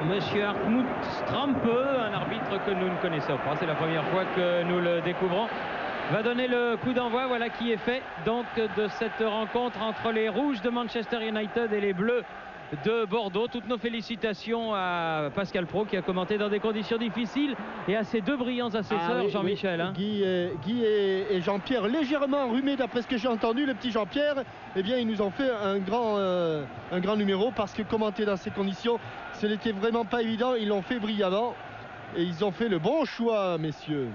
Monsieur Hartmut Strampe, un arbitre que nous ne connaissons pas. C'est la première fois que nous le découvrons. Va donner le coup d'envoi. Voilà qui est fait donc de cette rencontre entre les Rouges de Manchester United et les Bleus de Bordeaux. Toutes nos félicitations à Pascal Praud qui a commenté dans des conditions difficiles et à ses deux brillants assesseurs, oui, Jean-Michel. Oui. Guy et Jean-Pierre, légèrement enrhumés d'après ce que j'ai entendu. Le petit Jean-Pierre, eh bien, ils nous ont fait un grand numéro, parce que commenter dans ces conditions, ce n'était vraiment pas évident. Ils l'ont fait brillamment et ils ont fait le bon choix, messieurs.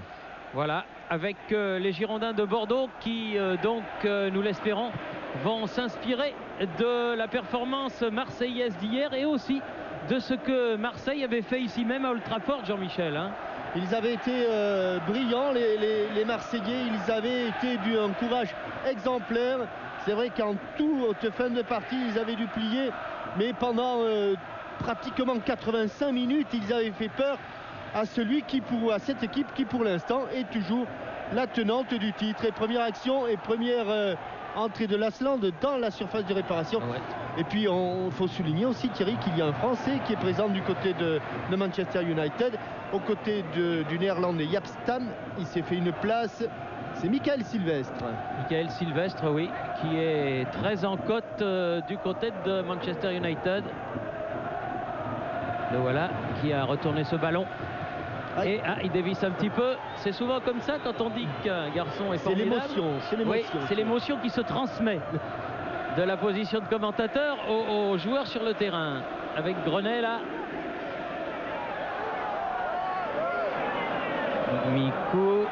Voilà, avec les Girondins de Bordeaux qui, nous l'espérons, vont s'inspirer de la performance marseillaise d'hier et aussi de ce que Marseille avait fait ici même à Old Trafford, Jean-Michel. Ils avaient été brillants, les Marseillais. Ils avaient été d'un courage exemplaire. C'est vrai qu'en toute fin de partie, ils avaient dû plier, mais pendant pratiquement 85 minutes, ils avaient fait peur à cette équipe qui pour l'instant est toujours la tenante du titre. Et première action et première entrée de l'Asland dans la surface de réparation. Ouais. Et puis il faut souligner aussi, Thierry, qu'il y a un Français qui est présent du côté de Manchester United, aux côtés du Néerlandais Jaap Stam. Il s'est fait une place. C'est Michael Sylvestre. Michael Sylvestre, oui, qui est très en cote du côté de Manchester United. Le voilà qui a retourné ce ballon. Et il dévisse un petit peu. C'est souvent comme ça quand on dit qu'un garçon est formidable. C'est l'émotion. Oui, c'est l'émotion qui se transmet de la position de commentateur aux joueurs sur le terrain. Avec Grenet là. Mikou.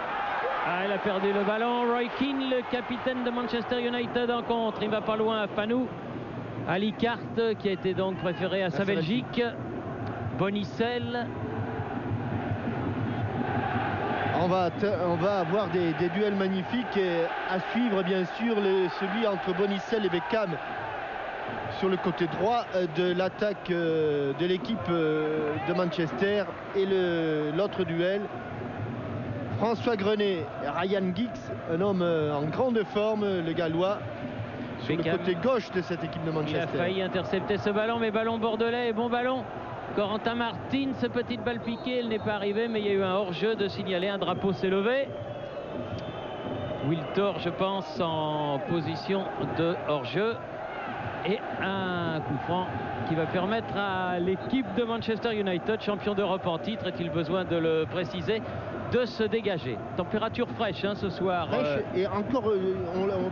Il a perdu le ballon. Roy Keane, le capitaine de Manchester United, en contre. Il va pas loin à Fanou. Ali Carte qui a été donc préféré à sa Belgique. Bonicel. On va avoir des duels magnifiques et à suivre, bien sûr, celui entre Bonicel et Beckham sur le côté droit de l'attaque de l'équipe de Manchester, et l'autre duel, François Grenet et Ryan Giggs, un homme en grande forme, le Gallois, sur Beckham, le côté gauche de cette équipe de Manchester. Il a failli intercepter ce ballon, mais ballon bordelais et bon ballon. Corentin Martins, petite balle piquée, elle n'est pas arrivée, mais il y a eu un hors-jeu de signaler, un drapeau s'est levé. Wiltor, je pense, en position de hors-jeu. Et un coup franc qui va permettre à l'équipe de Manchester United, champion d'Europe en titre, est-il besoin de le préciser, de se dégager. Température fraîche ce soir. Fraîche, et encore,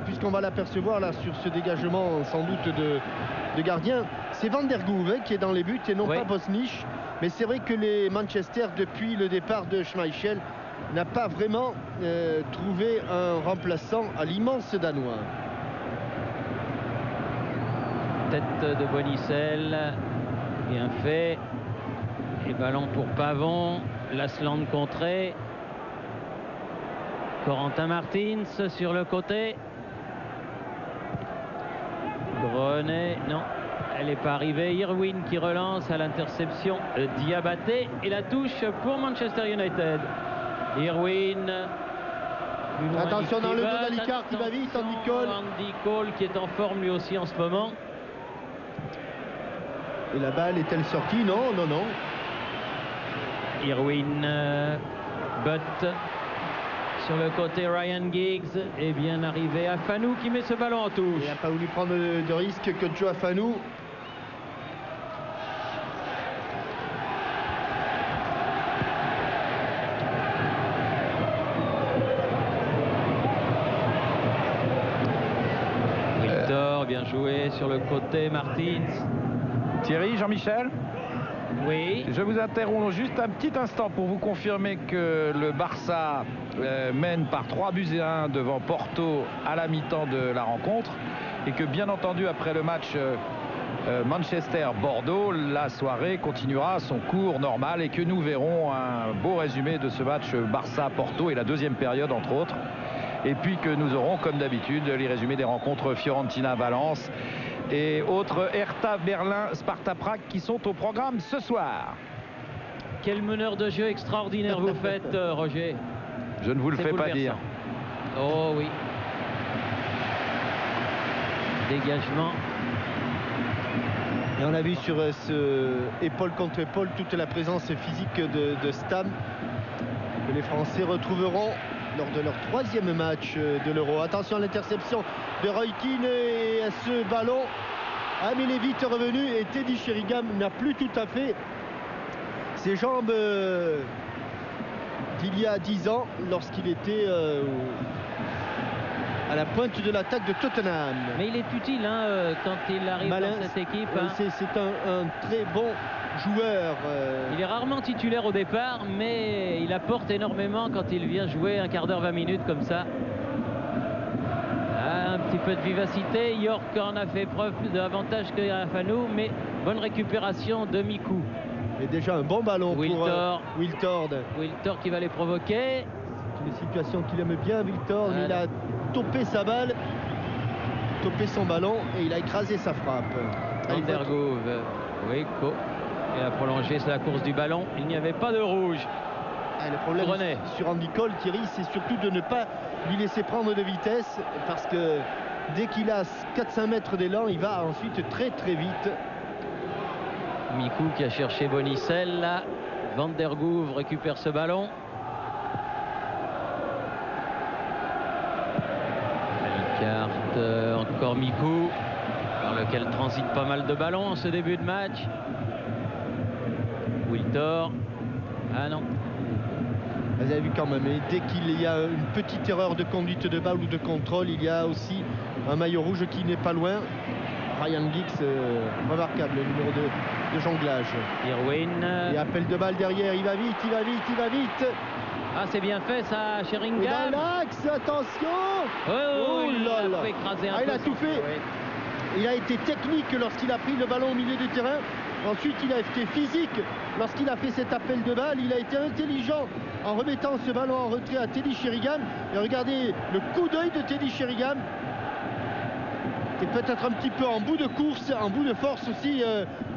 puisqu'on va l'apercevoir là sur ce dégagement sans doute de gardien, c'est Van der Goeven qui est dans les buts et non pas Bosnich. Mais c'est vrai que les Manchester, depuis le départ de Schmeichel, n'a pas vraiment trouvé un remplaçant à l'immense Danois. Tête de Bonicel, bien fait. Et ballon pour Pavon. L'Asland contré. Corentin Martins sur le côté. Grenet, non, elle n'est pas arrivée. Irwin qui relance à l'interception. Diabaté et la touche pour Manchester United. Irwin. Attention dans le dos d'Alicard qui va vite. Andy Cole qui est en forme lui aussi en ce moment. Et la balle est-elle sortie? Non. Irwin, Butt sur le côté. Ryan Giggs est bien arrivé. à Fanou qui met ce ballon en touche. Il n'a pas voulu prendre de risque que Joe Fanou. Victor, bien joué sur le côté. Martins. Thierry, Jean-Michel? Oui. Je vous interromps juste un petit instant pour vous confirmer que le Barça mène par 3-1 devant Porto à la mi-temps de la rencontre, et que bien entendu après le match Manchester-Bordeaux, la soirée continuera son cours normal et que nous verrons un beau résumé de ce match Barça-Porto et la deuxième période entre autres, et puis que nous aurons comme d'habitude les résumés des rencontres Fiorentina-Valence et autres Hertha Berlin, Sparta Prague qui sont au programme ce soir. Quel meneur de jeu extraordinaire vous faites, Roger. Je ne vous le fais pas dire. Oh oui. Dégagement Et on a vu sur ce épaule contre épaule toute la présence physique de Stam, que les Français retrouveront lors de leur 3e match de l'Euro. Attention à l'interception de Roy Keane et à ce ballon. Ah, mais il est vite revenu et Teddy Sheringham n'a plus tout à fait ses jambes d'il y a 10 ans lorsqu'il était à la pointe de l'attaque de Tottenham. Mais il est utile quand il arrive Malin, dans cette équipe. C'est un très bon joueur. Il est rarement titulaire au départ, mais il apporte énormément quand il vient jouer un quart d'heure, 20 minutes comme ça. Un petit peu de vivacité. York en a fait preuve davantage que Fanou, mais bonne récupération de Mikou. Et déjà un bon ballon pour Wiltord. Wiltord qui va les provoquer. C'est une situation qu'il aime bien, Wiltord. Il a topé sa balle, topé son ballon et il a écrasé sa frappe. Van der Goeve, Weko. Et a prolongé la course du ballon. Il n'y avait pas de rouge. Le problème Grenet sur Andy Cole, Thierry, c'est surtout de ne pas lui laisser prendre de vitesse, parce que dès qu'il a 4-5 mètres d'élan, il va ensuite très très vite. Mikou qui a cherché Bonicel. Là, Van der Goeve récupère ce ballon. Carte, encore Mikou, par lequel transite pas mal de ballons en ce début de match. Wiltord. Ah non. Vous avez vu quand même, et dès qu'il y a une petite erreur de conduite de balle ou de contrôle, il y a aussi un maillot rouge qui n'est pas loin. Ryan Giggs, remarquable, le numéro de jonglage. Irwin. Et appel de balle derrière, il va vite, il va vite, il va vite. Ah, c'est bien fait ça, Sheringham. Et dans l'axe, attention. Oh là là. Il a tout fait. Oui. Il a été technique lorsqu'il a pris le ballon au milieu du terrain. Ensuite, il a été physique lorsqu'il a fait cet appel de balle. Il a été intelligent en remettant ce ballon en retrait à Teddy Sheringham. Et regardez le coup d'œil de Teddy Sheringham. Et peut-être un petit peu en bout de course, en bout de force aussi,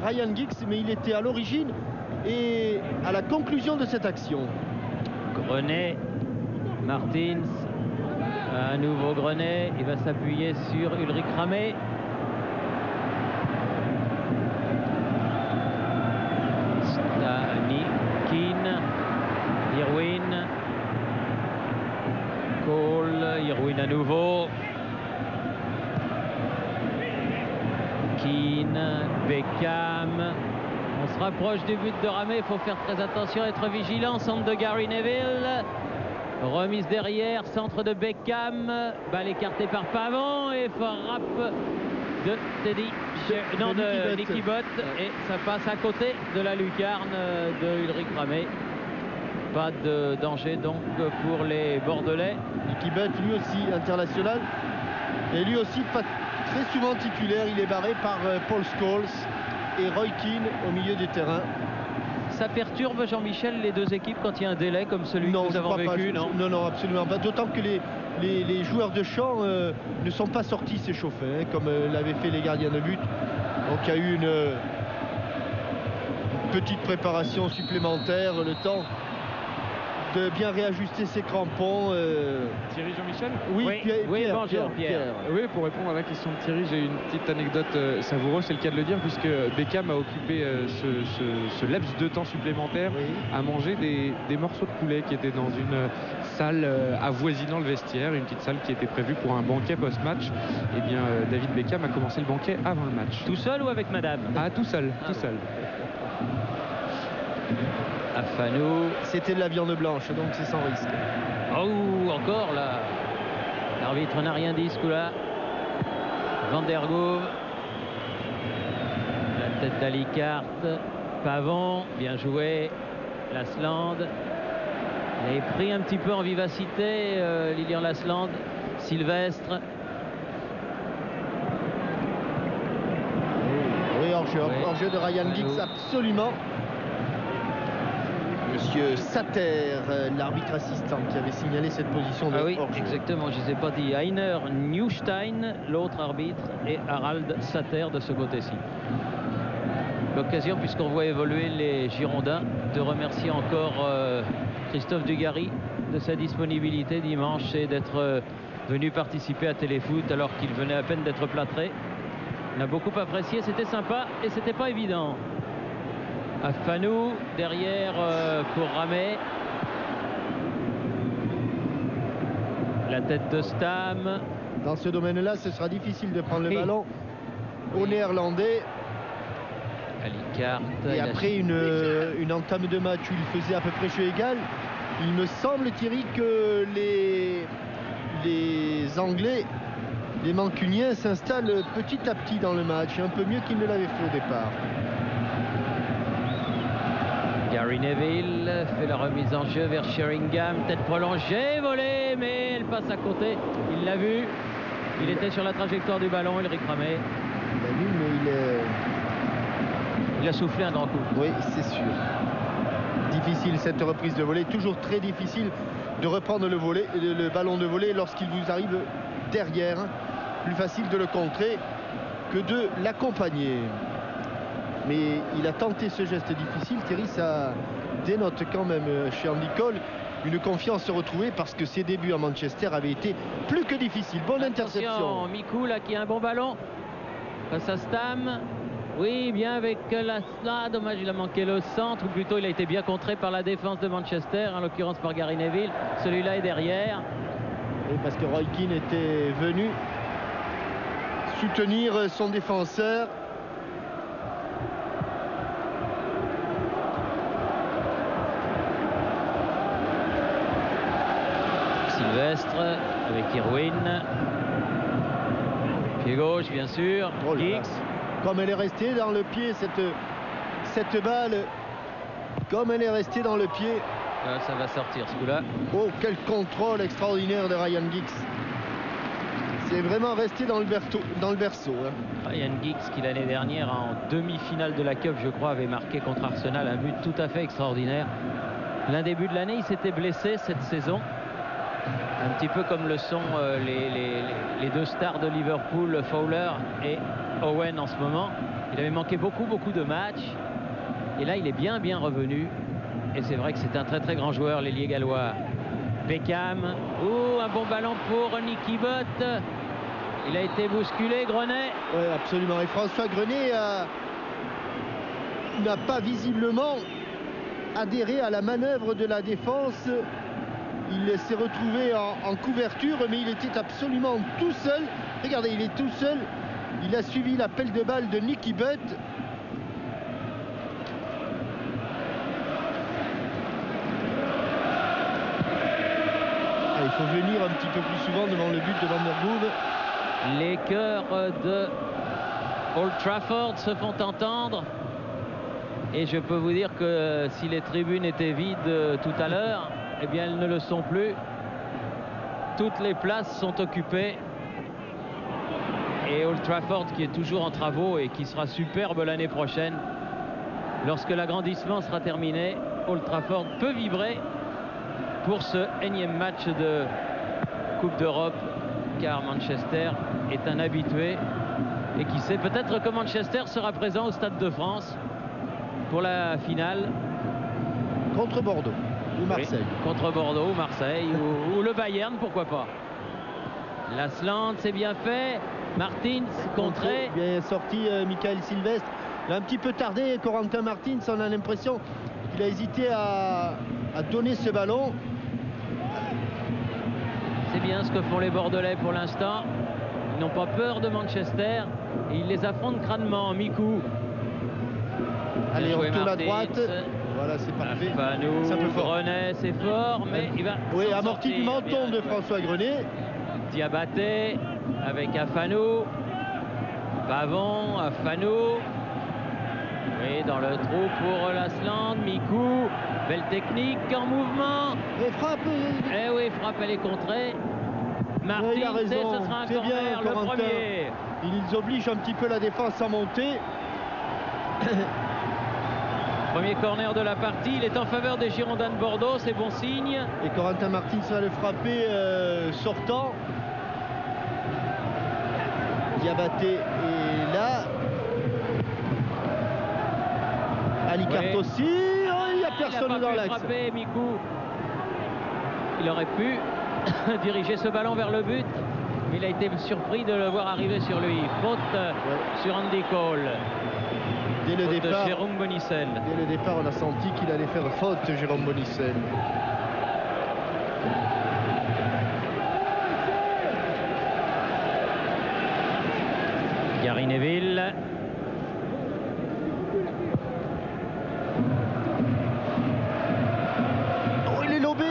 Ryan Giggs, mais il était à l'origine et à la conclusion de cette action. Grenet, Martins, un nouveau Grenet, il va s'appuyer sur Ulrich Ramé. Stani, Keane, Irwin, Cole, Irwin à nouveau. Keane, Beckham. On se rapproche du but de Ramé, il faut faire très attention, être vigilant. Centre de Gary Neville, remise derrière, centre de Beckham, balle écartée par Pavon et frappe de Teddy, de Nicky Butt, et ça passe à côté de la lucarne de Ulrich Ramé. Pas de danger donc pour les Bordelais. Nicky Butt, lui aussi international, et lui aussi pas très souvent titulaire. Il est barré par Paul Scholes et Roy Keane au milieu du terrain. Ça perturbe, Jean-Michel, les deux équipes quand il y a un délai comme celui que nous avons vécu? Non, absolument pas. D'autant que les joueurs de champ ne sont pas sortis s'échauffer, comme l'avaient fait les gardiens de but. Donc il y a eu une petite préparation supplémentaire, le temps de bien réajuster ses crampons. Thierry, Jean-Michel? Oui, Pierre. Oui, pour répondre à la question de Thierry, j'ai une petite anecdote savoureuse, c'est le cas de le dire, puisque Beckham a occupé ce laps de temps supplémentaire à manger des morceaux de poulet qui étaient dans une salle avoisinant le vestiaire, une petite salle qui était prévue pour un banquet post-match. Et bien, David Beckham a commencé le banquet avant le match. Tout seul ou avec madame? Ah, tout seul, tout seul. Afanou. C'était de la viande blanche, donc c'est sans risque. Oh, encore là. L'arbitre n'a rien dit ce coup-là. Van der Goeve. La tête d'Alicart. Pavon, bien joué. Lasland. Il est pris un petit peu en vivacité, Lilian Lasland. Sylvestre. Oui, hors-jeu de Ryan Giggs, absolument. Monsieur Sater, l'arbitre assistant, qui avait signalé cette position de hors-jeu. Exactement, je ne les ai pas dit. Heiner Neustein, l'autre arbitre, et Harald Sater de ce côté-ci. L'occasion, puisqu'on voit évoluer les Girondins, de remercier encore Christophe Dugarry de sa disponibilité dimanche et d'être venu participer à Téléfoot alors qu'il venait à peine d'être plâtré. On a beaucoup apprécié, c'était sympa et c'était pas évident. Afanou derrière pour Ramé. La tête de Stam. Dans ce domaine-là, ce sera difficile de prendre le ballon aux Néerlandais. Alicarte. Et après une entame de match où il faisait à peu près jeu égal, il me semble, Thierry, que les Anglais, les Mancuniens s'installent petit à petit dans le match, un peu mieux qu'ils ne l'avaient fait au départ. Gary Neville fait la remise en jeu vers Sheringham, tête prolongée, volée, mais elle passe à côté. Il l'a vu, il était sur la trajectoire du ballon, Ulrich Ramé. Il l'a vu, mais il a soufflé un grand coup. Oui, c'est sûr. Difficile cette reprise de volée, toujours très difficile de reprendre le ballon de volée lorsqu'il vous arrive derrière. Plus facile de le contrer que de l'accompagner. Mais il a tenté ce geste difficile. Thierry, ça dénote quand même chez Andy Cole une confiance retrouvée, parce que ses débuts à Manchester avaient été plus que difficiles. Bonne interception. Mikou là qui a un bon ballon face à Stam. Oui, bien avec là, dommage, il a manqué le centre, ou plutôt il a été bien contré par la défense de Manchester, en l'occurrence par Gary Neville. Celui-là est derrière. Oui, parce que Roy Keane était venu soutenir son défenseur. Sylvestre avec Irwin. Pied gauche, bien sûr. Oh, Giggs. Comme elle est restée dans le pied, cette balle, comme elle est restée dans le pied. Là, ça va sortir ce coup-là. Oh, quel contrôle extraordinaire de Ryan Giggs. C'est vraiment resté dans le berceau. Hein. Ryan Giggs, qui l'année dernière, en demi-finale de la Cup, je crois, avait marqué contre Arsenal un but tout à fait extraordinaire. L'un début de l'année, il s'était blessé cette saison. Un petit peu comme le sont les deux stars de Liverpool, Fowler et Owen en ce moment. Il avait manqué beaucoup de matchs. Et là, il est bien revenu. Et c'est vrai que c'est un très grand joueur, l'ailier gallois. Beckham. Oh, un bon ballon pour Nicky Butt. Il a été bousculé, Grenet. Oui, absolument. Et François Grenet n'a pas visiblement adhéré à la manœuvre de la défense. Il s'est retrouvé en couverture, mais il était absolument tout seul. Regardez, il est tout seul. Il a suivi l'appel de balle de Nicky Butt. Il faut venir un petit peu plus souvent devant le but de Van der Boom. Les chœurs de Old Trafford se font entendre. Et je peux vous dire que si les tribunes étaient vides tout à l'heure, eh bien elles ne le sont plus. Toutes les places sont occupées. Et Old Trafford, qui est toujours en travaux et qui sera superbe l'année prochaine, lorsque l'agrandissement sera terminé, Old Trafford peut vibrer pour ce énième match de Coupe d'Europe, car Manchester est un habitué. Et qui sait, peut-être que Manchester sera présent au Stade de France pour la finale. Contre Bordeaux ou Marseille. Oui, contre Bordeaux ou Marseille ou le Bayern, pourquoi pas. Lasland, c'est bien fait. Martins, contré. Bien sorti Michael Sylvestre. Il a un petit peu tardé, Corentin Martins. On a l'impression qu'il a hésité à donner ce ballon. C'est bien ce que font les Bordelais pour l'instant. Ils n'ont pas peur de Manchester et ils les affrontent crânement. Mikou. Allez, on retourne à droite. Voilà, c'est parfait. C'est un peu fort. Grenet, c'est fort, mais il va. Oui, amorti du menton de François Grenet. Diabaté avec Afanou. Pavon, Afanou. Oui, dans le trou pour Lasland. Mikou. Belle technique en mouvement. Et frappe. Eh oui, frappe, elle est contrée. Martin, il a raison. Ce sera un corner, bien, le premier. Ils obligent un petit peu la défense à monter. Premier corner de la partie, il est en faveur des Girondins de Bordeaux, c'est bon signe. Et Corentin Martins va le frapper sortant. Diabaté est là. Alicarte aussi. Oh, il n'y a personne dans l'axe. Frapper, Mikou. Il aurait pu diriger ce ballon vers le but. Mais il a été surpris de le voir arriver sur lui. Faute sur Andy Cole. Dès le départ, Jérôme Bonicel. Dès le départ, on a senti qu'il allait faire faute, Jérôme Bonicel. Gary Neville. Oh, il est lobé,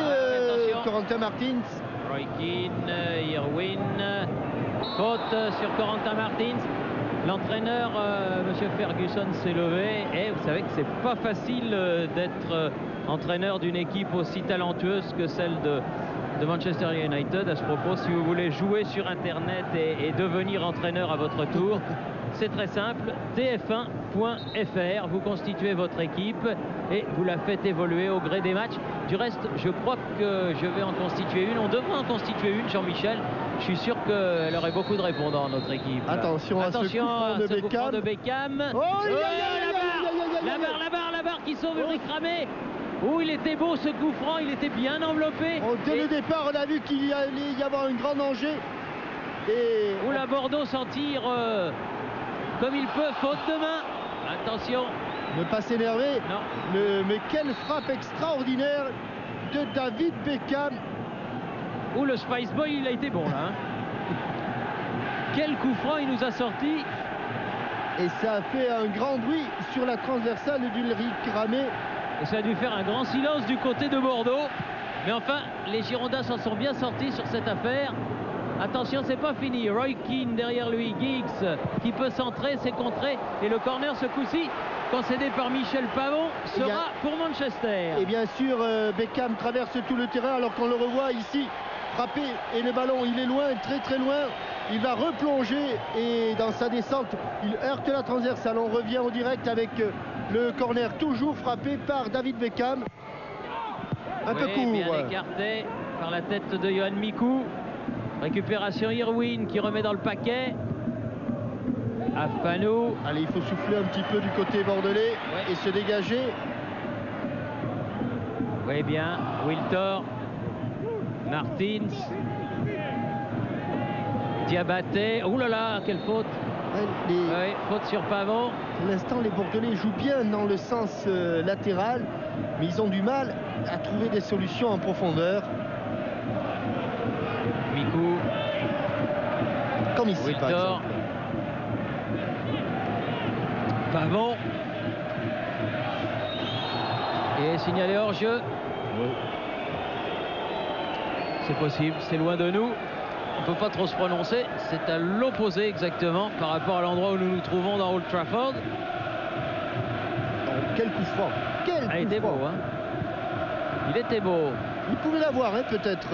Corentin Martins. Roy Keane, Irwin. Faute sur Corentin Martins. L'entraîneur, Monsieur Ferguson, s'est levé. Et vous savez que c'est pas facile d'être entraîneur d'une équipe aussi talentueuse que celle de Manchester United. À ce propos, si vous voulez jouer sur Internet et devenir entraîneur à votre tour, c'est très simple. tf1.fr, vous constituez votre équipe et vous la faites évoluer au gré des matchs. Du reste, je crois que je vais en constituer une. On devrait en constituer une, Jean-Michel. Je suis sûr qu'elle aurait beaucoup de répondants, notre équipe. Attention à ce coup franc de Beckham. Oh, la barre qui sauve Ulrich Ramé. Oh, il était beau ce coup franc, il était bien enveloppé. Oh, dès le départ, on a vu qu'il allait y avoir un grand danger. Et où la Bordeaux s'en tire comme il peut, faute de main. Attention. Ne pas s'énerver. Non. Mais quelle frappe extraordinaire de David Beckham. Où le Spice Boy, il a été bon là. Quel coup franc il nous a sorti. Et ça a fait un grand bruit sur la transversale d'Ulrich Ramé. Et ça a dû faire un grand silence du côté de Bordeaux. Mais enfin, les Girondins s'en sont bien sortis sur cette affaire. Attention, c'est pas fini. Roy Keane derrière lui, Giggs qui peut centrer, c'est contré. Et le corner ce coup-ci, concédé par Michel Pavon, sera pour Manchester. Et bien sûr, Beckham traverse tout le terrain alors qu'on le revoit ici frapper. Et le ballon, il est loin, très très loin. Il va replonger et dans sa descente, il heurte la transversale. On revient en direct avec le corner toujours frappé par David Beckham. Un peu court. Bien écarté par la tête de Yohan Mikou. Récupération Irwin qui remet dans le paquet. Afano. Allez, il faut souffler un petit peu du côté bordelais et se dégager. Oui, bien. Wiltor. Martins. Diabaté. Ouh là là, quelle faute. Faute sur Pavon. Pour l'instant, les Bordelais jouent bien dans le sens latéral, mais ils ont du mal à trouver des solutions en profondeur. Mikou. Comme ici, par exemple. Pavon. Et signalé hors jeu. Oui. C'est possible, c'est loin de nous. On ne peut pas trop se prononcer. C'est à l'opposé exactement par rapport à l'endroit où nous nous trouvons dans Old Trafford. Quel coup franc. Il était beau, hein. Il était beau. Il pouvait l'avoir, hein, peut-être,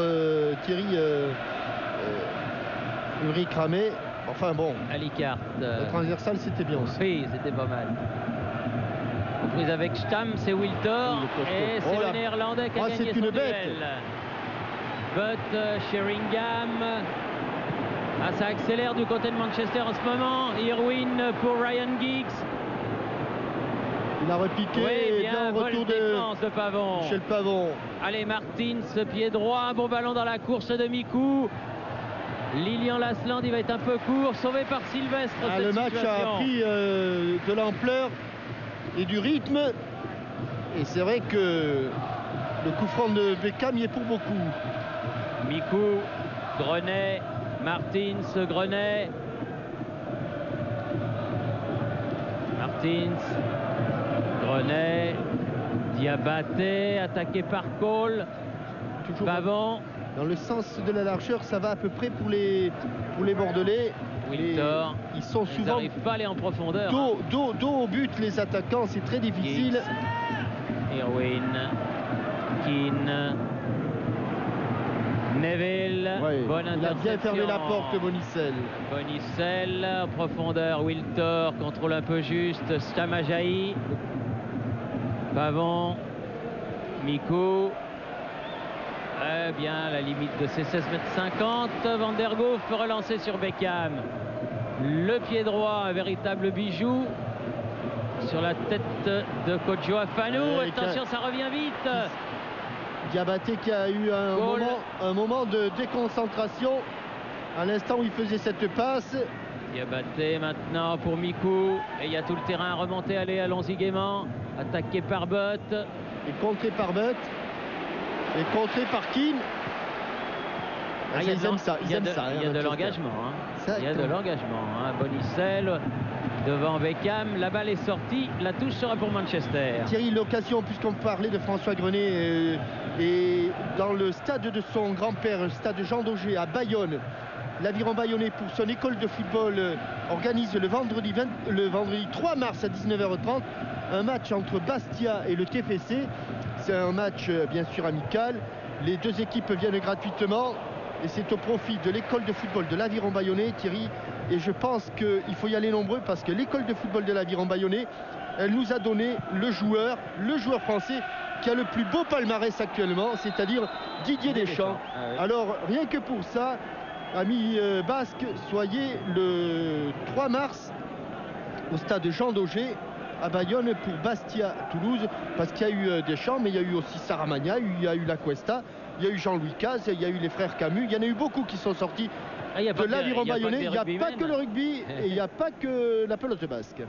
Thierry Ulrich Ramé. Enfin bon. À l'écart. La transversale, c'était bien aussi. Oui, c'était pas mal. Prise avec Stam, c'est Wiltor. Et c'est le Néerlandais qui a gagné son duel. But Sheringham. Ça accélère du côté de Manchester en ce moment. Irwin pour Ryan Giggs. Il a repiqué. Oui, bien retour de Pavon. Michel Pavon. Allez, Martins, pied droit. Bon ballon dans la course de Mikou. Lilian Lasland, il va être un peu court. Sauvé par Sylvestre. Le match a pris de l'ampleur et du rythme. Et c'est vrai que le coup franc de Beckham y est pour beaucoup. Mikou, Grenet, Martins, Grenet. Martins, Grenet, Diabaté, attaqué par Cole. Toujours Pavon. Dans le sens de la largeur, ça va à peu près pour les Bordelais. Wiltor. Ils sont souvent. Ils n'arrivent pas à aller en profondeur. Dos au but, les attaquants, c'est très difficile. Irwin, Keane, Neville. Bonne interception. Il a bien fermé la porte, Bonicel. Bonicel, en profondeur. Wiltor contrôle un peu juste. Stamajaï. Pavon. Mikou. Bien, la limite de ses 16,50 m. Van der Goof relancé sur Beckham. Le pied droit, un véritable bijou. Sur la tête de Kodjo Afano. Attention, ça revient vite. Diabaté qui a eu un moment de déconcentration. À l'instant où il faisait cette passe. Diabaté maintenant pour Mikou. Et il y a tout le terrain à remonter. Allons-y gaiement. Attaqué par Butt. Et contré par Butt. Et contré par Keane. Ils aiment ça. Il y a de l'engagement. Il y a de l'engagement. Bonicel devant Beckham. La balle est sortie. La touche sera pour Manchester. Thierry, l'occasion, puisqu'on parlait de François Grenet, et dans le stade de son grand-père, le stade Jean Daugé à Bayonne, l'Aviron Bayonnais, pour son école de football, organise le vendredi 3 mars à 19h30 un match entre Bastia et le TFC. C'est un match bien sûr amical. Les deux équipes viennent gratuitement et c'est au profit de l'école de football de l'Aviron Bayonnais, Thierry. Et je pense qu'il faut y aller nombreux parce que l'école de football de l'Aviron Bayonnais, elle nous a donné le joueur français qui a le plus beau palmarès actuellement, c'est-à-dire Didier Deschamps. Ah oui. Alors rien que pour ça, amis basques, soyez le 3 mars au stade Jean Daugé à Bayonne pour Bastia-Toulouse, parce qu'il y a eu Deschamps, mais il y a eu aussi Saramagna, il y a eu La Cuesta, il y a eu Jean-Louis Caz, il y a eu les frères Camus, il y en a eu beaucoup qui sont sortis de l'Aviron Bayonnais. Il n'y a pas que le rugby et il n'y a pas que la pelote basque.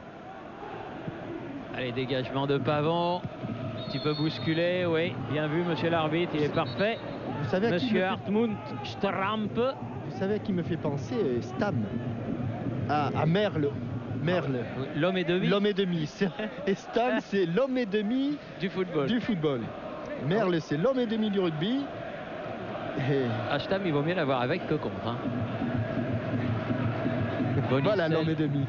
Allez, dégagement de Pavon. Un petit peu bousculé, oui. Bien vu, monsieur l'arbitre, il est parfait. Vous savez monsieur Hartmut Stramp. Vous savez à qui me fait penser Stam? À Merle. Merle. L'homme et demi. L'homme et demi. Et Stam, c'est l'homme et demi du football. Merle, c'est l'homme et demi du rugby. Et... Stam, il vaut mieux l'avoir avec que contre. Voilà l'homme et demi.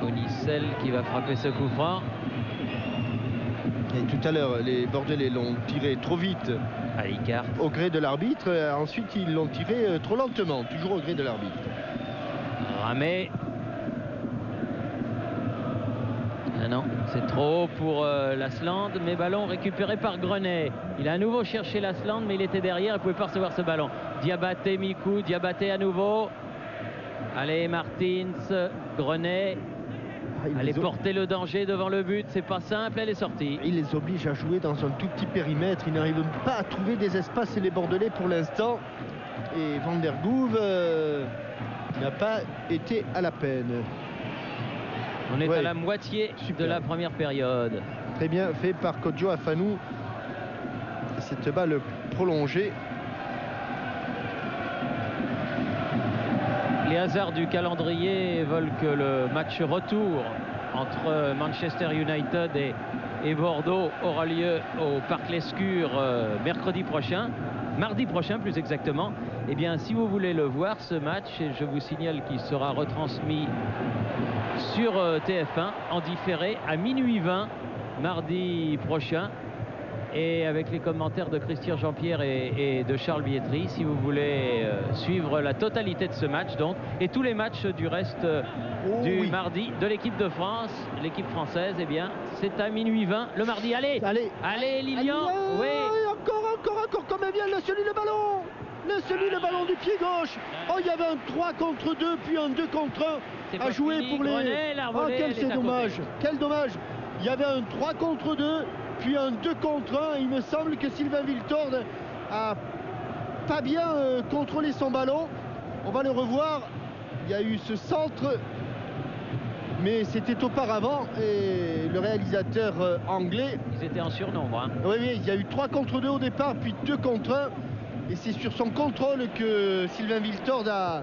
Bonicel qui va frapper ce coup franc. Et tout à l'heure, les Bordelais l'ont tiré trop vite au gré de l'arbitre. Ensuite, ils l'ont tiré trop lentement, toujours au gré de l'arbitre. Ramé. Ah non, c'est trop pour Lasland, mais ballon récupéré par Grenet. Il a à nouveau cherché Lasland, mais il était derrière, il ne pouvait pas recevoir ce ballon. Diabaté, Mikou, Diabaté à nouveau. Allez, Martins, Grenet. Allez porter le danger devant le but, c'est pas simple, elle est sortie. Il les oblige à jouer dans un tout petit périmètre, ils n'arrivent pas à trouver des espaces, les Bordelais pour l'instant. Et Van der Goev n'a pas été à la peine. On est à la moitié de la première période. Très bien fait par Kodjo Afanou. Cette balle prolongée. Les hasards du calendrier veulent que le match retour entre Manchester United et Bordeaux aura lieu au Parc Lescure mercredi prochain, mardi prochain plus exactement. Eh bien, si vous voulez le voir, ce match, je vous signale qu'il sera retransmis sur TF1 en différé à minuit 20 mardi prochain. Et avec les commentaires de Christian Jean-Pierre et de Charles Bietri, si vous voulez suivre la totalité de ce match donc, et tous les matchs du reste du mardi de l'équipe de France, l'équipe française, eh bien c'est à minuit 20 le mardi. Allez Lilian. Oui. Encore, comme elle vient, celui le ballon. Le ballon du pied gauche. Oh, il y avait un 3 contre 2, puis un 2 contre 1 à jouer pour les... Oh, quel dommage. Quel dommage. Il y avait un 3 contre 2. Puis un 2 contre 1, il me semble que Sylvain Wiltord a pas bien contrôlé son ballon. On va le revoir. Il y a eu ce centre, mais c'était auparavant. Et le réalisateur anglais... Ils étaient en surnombre. Oui, il y a eu 3 contre 2 au départ, puis 2 contre 1. Et c'est sur son contrôle que Sylvain Wiltord a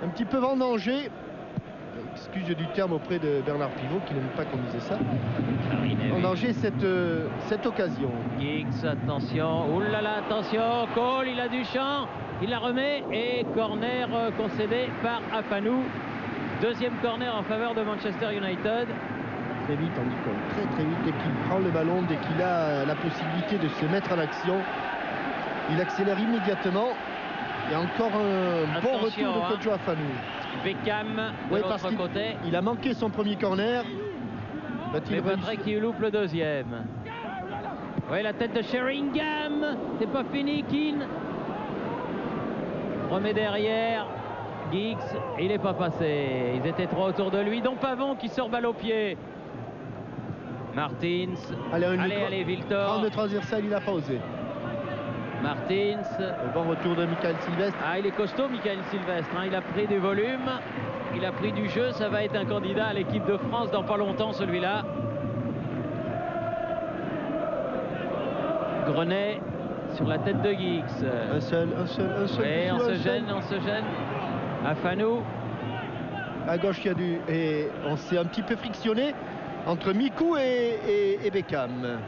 un petit peu vendangé. Excuse du terme auprès de Bernard Pivot qui n'aime pas qu'on dise ça. On danger cette occasion. Giggs, attention, oulala, attention, Cole, il a du champ, il la remet et corner concédé par Afanou. Deuxième corner en faveur de Manchester United. Très vite, on dit quoi. Très vite, dès qu'il prend le ballon, dès qu'il a la possibilité de se mettre en action, il accélère immédiatement. Et encore un bon retour de Kodjo Afanou. Beckham de l'autre côté. Il a manqué son premier corner. Mais Patrick qui loupe le deuxième. Oui, la tête de Sheringham. C'est pas fini, Keane. Remet derrière. Giggs, il n'est pas passé. Ils étaient trois autour de lui. Donc Pavon qui sort balle au pied. Martins. Allez, Wiltord. Round de transversal, il n'a pas osé. Martins. Le bon retour de Michael Sylvestre. Ah, il est costaud, Michael Sylvestre. Hein. Il a pris du volume, il a pris du jeu. Ça va être un candidat à l'équipe de France dans pas longtemps, celui-là. Grenet sur la tête de Giggs. Un seul. Oui, on se gêne. Afanou. À gauche, il y a et on s'est un petit peu frictionné entre Mikou et Beckham.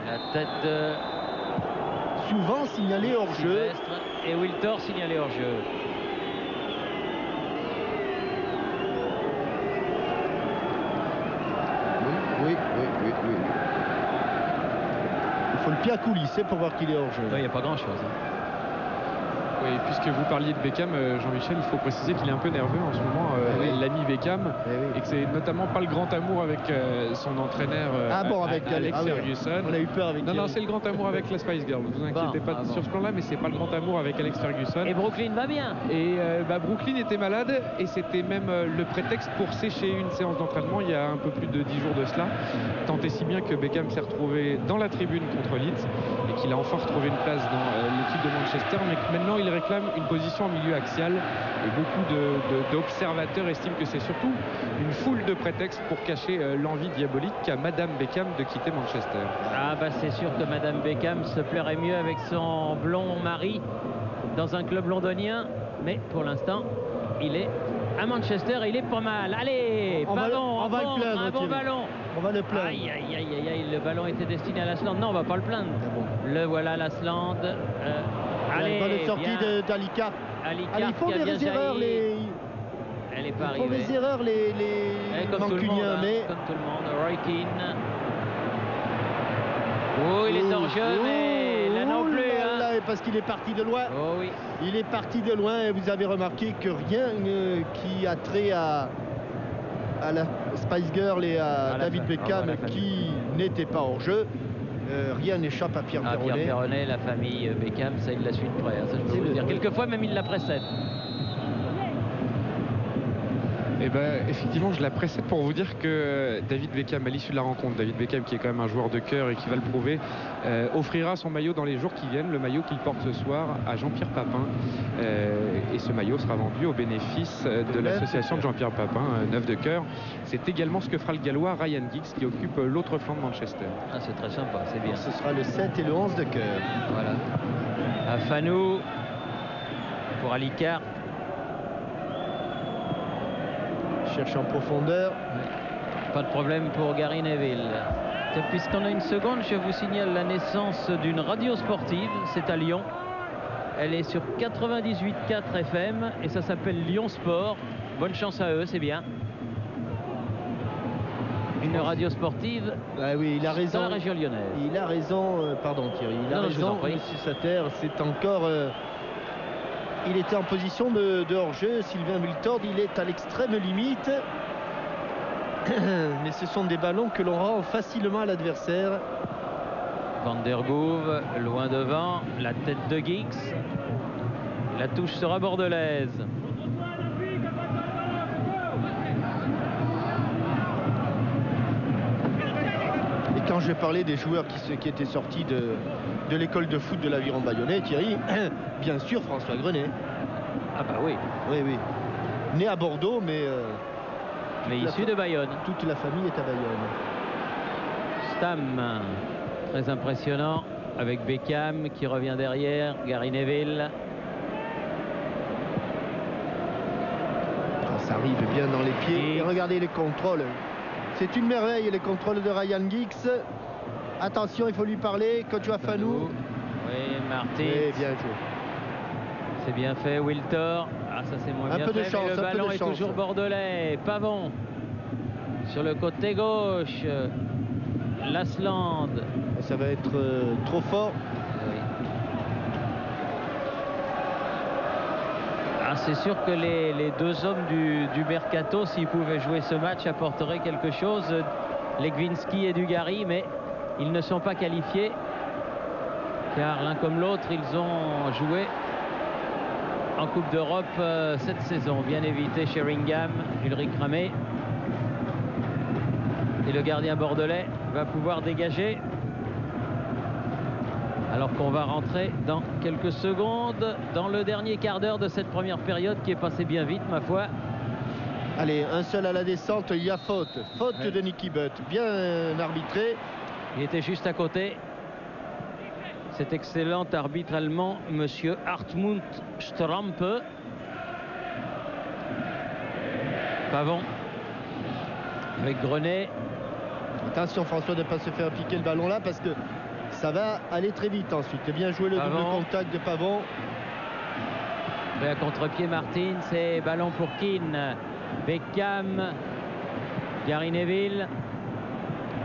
La tête de... Souvent signalé hors-jeu. Et Wiltor signalé hors-jeu. Oui. Il faut le pied à coulisser pour voir qu'il est hors-jeu. Il n'y a pas grand-chose. Oui, puisque vous parliez de Beckham, Jean-Michel, il faut préciser qu'il est un peu nerveux en ce moment, l'ami Beckham, et que c'est notamment pas le grand amour avec son entraîneur Alex Ferguson. On a eu peur avec Non, c'est le grand amour avec la Spice Girl. Vous inquiétez pas sur ce plan-là, mais c'est pas le grand amour avec Alex Ferguson. Et Brooklyn va bien. Et Brooklyn était malade, et c'était même le prétexte pour sécher une séance d'entraînement il y a un peu plus de 10 jours de cela. Tant et si bien que Beckham s'est retrouvé dans la tribune contre Leeds, et qu'il a enfin retrouvé une place dans l'équipe de Manchester, mais que maintenant il réclame une position en milieu axial, et beaucoup d'observateurs estiment que c'est surtout une foule de prétextes pour cacher l'envie diabolique qu'a Madame Beckham de quitter Manchester. Ah bah c'est sûr que Madame Beckham se plairait mieux avec son blond mari dans un club londonien, mais pour l'instant il est à Manchester et il est pas mal. Allez, on va le plaindre, un bon ballon. On va le plaindre. Aïe, le ballon était destiné à Lasland. Non, on va pas le plaindre. Bon. Le voilà, Lasland. Allez, bonne sortie d'Alicart. Ils font des erreurs, Elle est pas Ils font des erreurs, les Mancuniens, mais... Comme tout le monde, Roy Keane. Oh, il est hors jeu, mais là non plus. Parce qu'il est parti de loin. Oh oui. Il est parti de loin et vous avez remarqué que rien qui a trait à la Spice Girl et à David Beckham qui n'était pas hors jeu. Rien n'échappe à Pierre Perronnet. Pierre Perronnet, la famille Beckham, ça il la suit de près. Ça, je peux vous le dire. Quelquefois même il la précède. Et effectivement, je la précède pour vous dire que David Beckham, à l'issue de la rencontre, David Beckham, qui est quand même un joueur de cœur et qui va le prouver, offrira son maillot dans les jours qui viennent, le maillot qu'il porte ce soir à Jean-Pierre Papin. Et ce maillot sera vendu au bénéfice de l'association de Jean-Pierre Papin, Neuf de Cœur. C'est également ce que fera le Gallois Ryan Giggs, qui occupe l'autre flanc de Manchester. Ah, c'est très sympa, c'est bien. Ce sera le 7 et le 11 de cœur. Voilà. Afanou pour Alicart. Cherche en profondeur. Pas de problème pour Gary Neville. Puisqu'on a une seconde, je vous signale la naissance d'une radio sportive. C'est à Lyon. Elle est sur 98.4 FM et ça s'appelle Lyon Sport. Bonne chance à eux, c'est bien. Une radio sportive. Ah oui, il a raison. Dans la région lyonnaise. Il a raison. Pardon Thierry. Il a raison. Monsieur Sater, c'est encore. Il était en position de hors-jeu. Sylvain Wiltord, il est à l'extrême limite. Mais ce sont des ballons que l'on rend facilement à l'adversaire. Van der Goev, loin devant. La tête de Giggs. La touche sera bordelaise. Et quand je parlais des joueurs qui étaient sortis de l'école de foot de l'Aviron Bayonnais, Thierry, bien sûr François Grenet. Ah bah oui. Oui. Né à Bordeaux, mais issu de Bayonne. Toute la famille est à Bayonne. Stam, très impressionnant, avec Beckham qui revient derrière, Gary Neville. Ça arrive bien dans les pieds. Et regardez les contrôles. C'est une merveille, les contrôles de Ryan Giggs. Attention, il faut lui parler. Coach Afanou. Oui, Martins. Oui, bien joué. C'est bien fait, Wiltor. Ah, ça c'est moins bien fait, mais le ballon est toujours bordelais. Pavon sur le côté gauche. Lasland. Ça va être trop fort. Oui. Ah, c'est sûr que les deux hommes du Mercato, s'ils pouvaient jouer ce match, apporteraient quelque chose. Legwinski et Dugarry, mais ils ne sont pas qualifiés. Car l'un comme l'autre, ils ont joué en Coupe d'Europe cette saison. Bien évité Sheringham, Ulrich Ramé. Et le gardien bordelais va pouvoir dégager. Alors qu'on va rentrer dans quelques secondes dans le dernier quart d'heure de cette première période qui est passée bien vite, ma foi. Allez, un seul à la descente, il y a faute. Faute de Nicky Butt, bien arbitré. Il était juste à côté. Cet excellent arbitre allemand, monsieur Hartmut Strampe. Pavon avec Grenet. Attention François de ne pas se faire piquer le ballon là parce que ça va aller très vite ensuite. Bien joué le double contact de Pavon. Et à contre-pied Martin, c'est ballon pour Keane. Beckham, Gary Neville,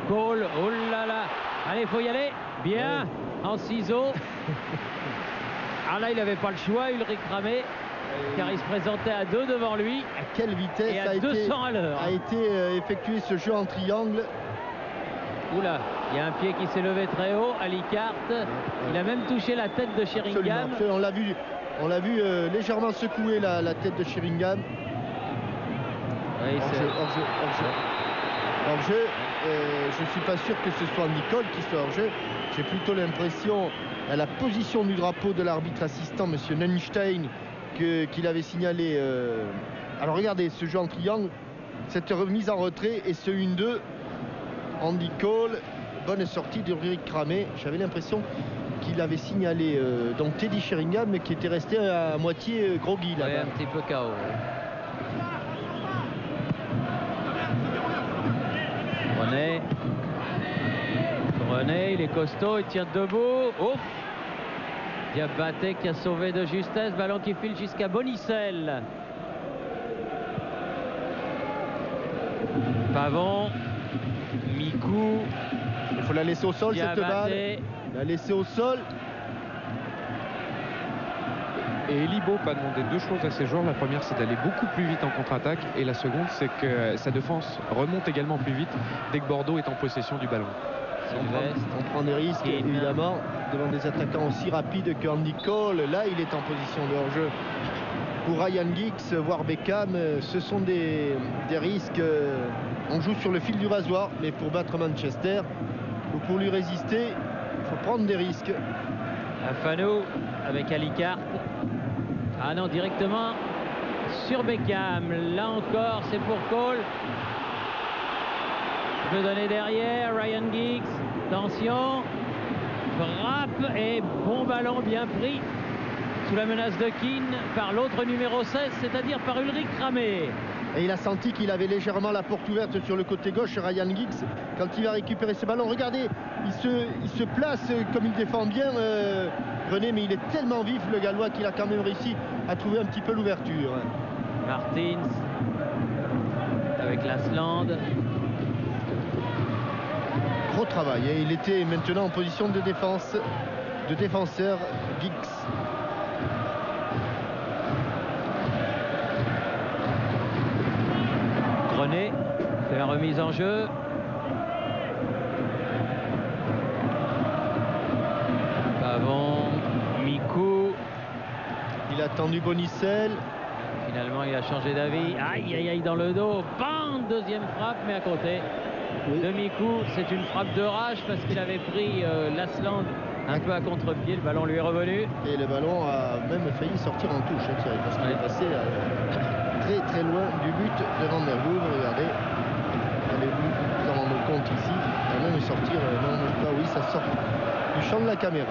Cole, oh là là, allez, faut y aller, bien, en ciseaux. Ah là, il n'avait pas le choix, Ulrich Ramé, car il se présentait à 2 devant lui. À quelle vitesse et à 200 à l'heure a été effectué ce jeu en triangle. Oula, il y a un pied qui s'est levé très haut, Alicart. Il a même touché la tête de Sheringham. Absolument. On l'a vu légèrement secouer la tête de Sheringham. Oui, hors-jeu. Je ne suis pas sûr que ce soit Nicole qui soit hors-jeu. J'ai plutôt l'impression, à la position du drapeau de l'arbitre assistant, M. Nenstein, qu'il avait signalé. Alors regardez, ce jeu en triangle, cette remise en retrait et ce 1-2. Andy Cole, bonne sortie d'Ulrich Ramé. J'avais l'impression qu'il avait signalé donc Teddy Sheringham, mais qui était resté à moitié groggy là. Oui, un petit peu KO. René, il est costaud, il tient debout. Ouf! Diabaté qui a sauvé de justesse, ballon qui file jusqu'à Bonicel. Pavon, Mikou. Il faut la laisser au sol, Diabaté. cette balle. La laisser au sol. Et Eli Bopp a demandé 2 choses à ses joueurs. La première, c'est d'aller beaucoup plus vite en contre-attaque. Et la seconde, c'est que sa défense remonte également plus vite dès que Bordeaux est en possession du ballon. On prend des risques, évidemment, devant des attaquants aussi rapides que Andy Cole. Là, il est en position de hors-jeu. Pour Ryan Giggs, voire Beckham, ce sont des risques. On joue sur le fil du rasoir, mais pour battre Manchester ou pour lui résister, il faut prendre des risques. Afano avec Alicart. Ah non, directement sur Beckham. Là encore, c'est pour Cole. Je peux donner derrière, Ryan Giggs. Attention. Frappe et bon ballon bien pris. Sous la menace de Keane par l'autre numéro 16, c'est-à-dire par Ulrich Ramé. Et il a senti qu'il avait légèrement la porte ouverte sur le côté gauche, Ryan Giggs, quand il va récupérer ce ballon. Regardez, il se place comme il défend bien René, mais il est tellement vif, le Gallois, qu'il a quand même réussi à trouver un petit peu l'ouverture. Martins avec Lasland. Gros travail, et il était maintenant en position de défense, de défenseur, Giggs. René fait la remise en jeu. Pavon, Mikou. Il a tendu Bonicel. Finalement, il a changé d'avis. Aïe, aïe, aïe, dans le dos. Bam, deuxième frappe, mais à côté de Mikou. C'est une frappe de rage parce qu'il avait pris Lasland un peu à contre-pied. Le ballon lui est revenu. Et le ballon a même failli sortir en touche, Thierry, parce qu'il est passé très très loin du but de Van der Voort. Regardez, allez-vous vous en rendre compte ici. Il va même sortir, non, pas, oui, ça sort du champ de la caméra.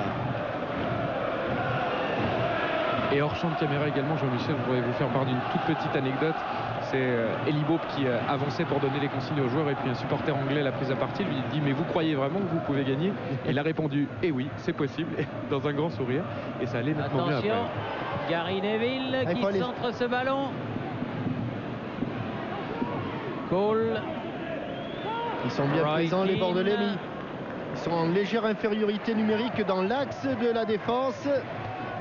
Et hors champ de caméra également, Jean-Michel, je voudrais vous faire part d'une toute petite anecdote. C'est Eli Bopp qui avançait pour donner les consignes aux joueurs, et puis un supporter anglais l'a prise à partie, lui dit: mais vous croyez vraiment que vous pouvez gagner? Et il a répondu: eh oui, c'est possible, dans un grand sourire, et ça allait nettement bien après. Attention, Gary Neville qui centre ce ballon. Cole. Ils sont bien présents, les Bordelais, mais ils sont en légère infériorité numérique dans l'axe de la défense.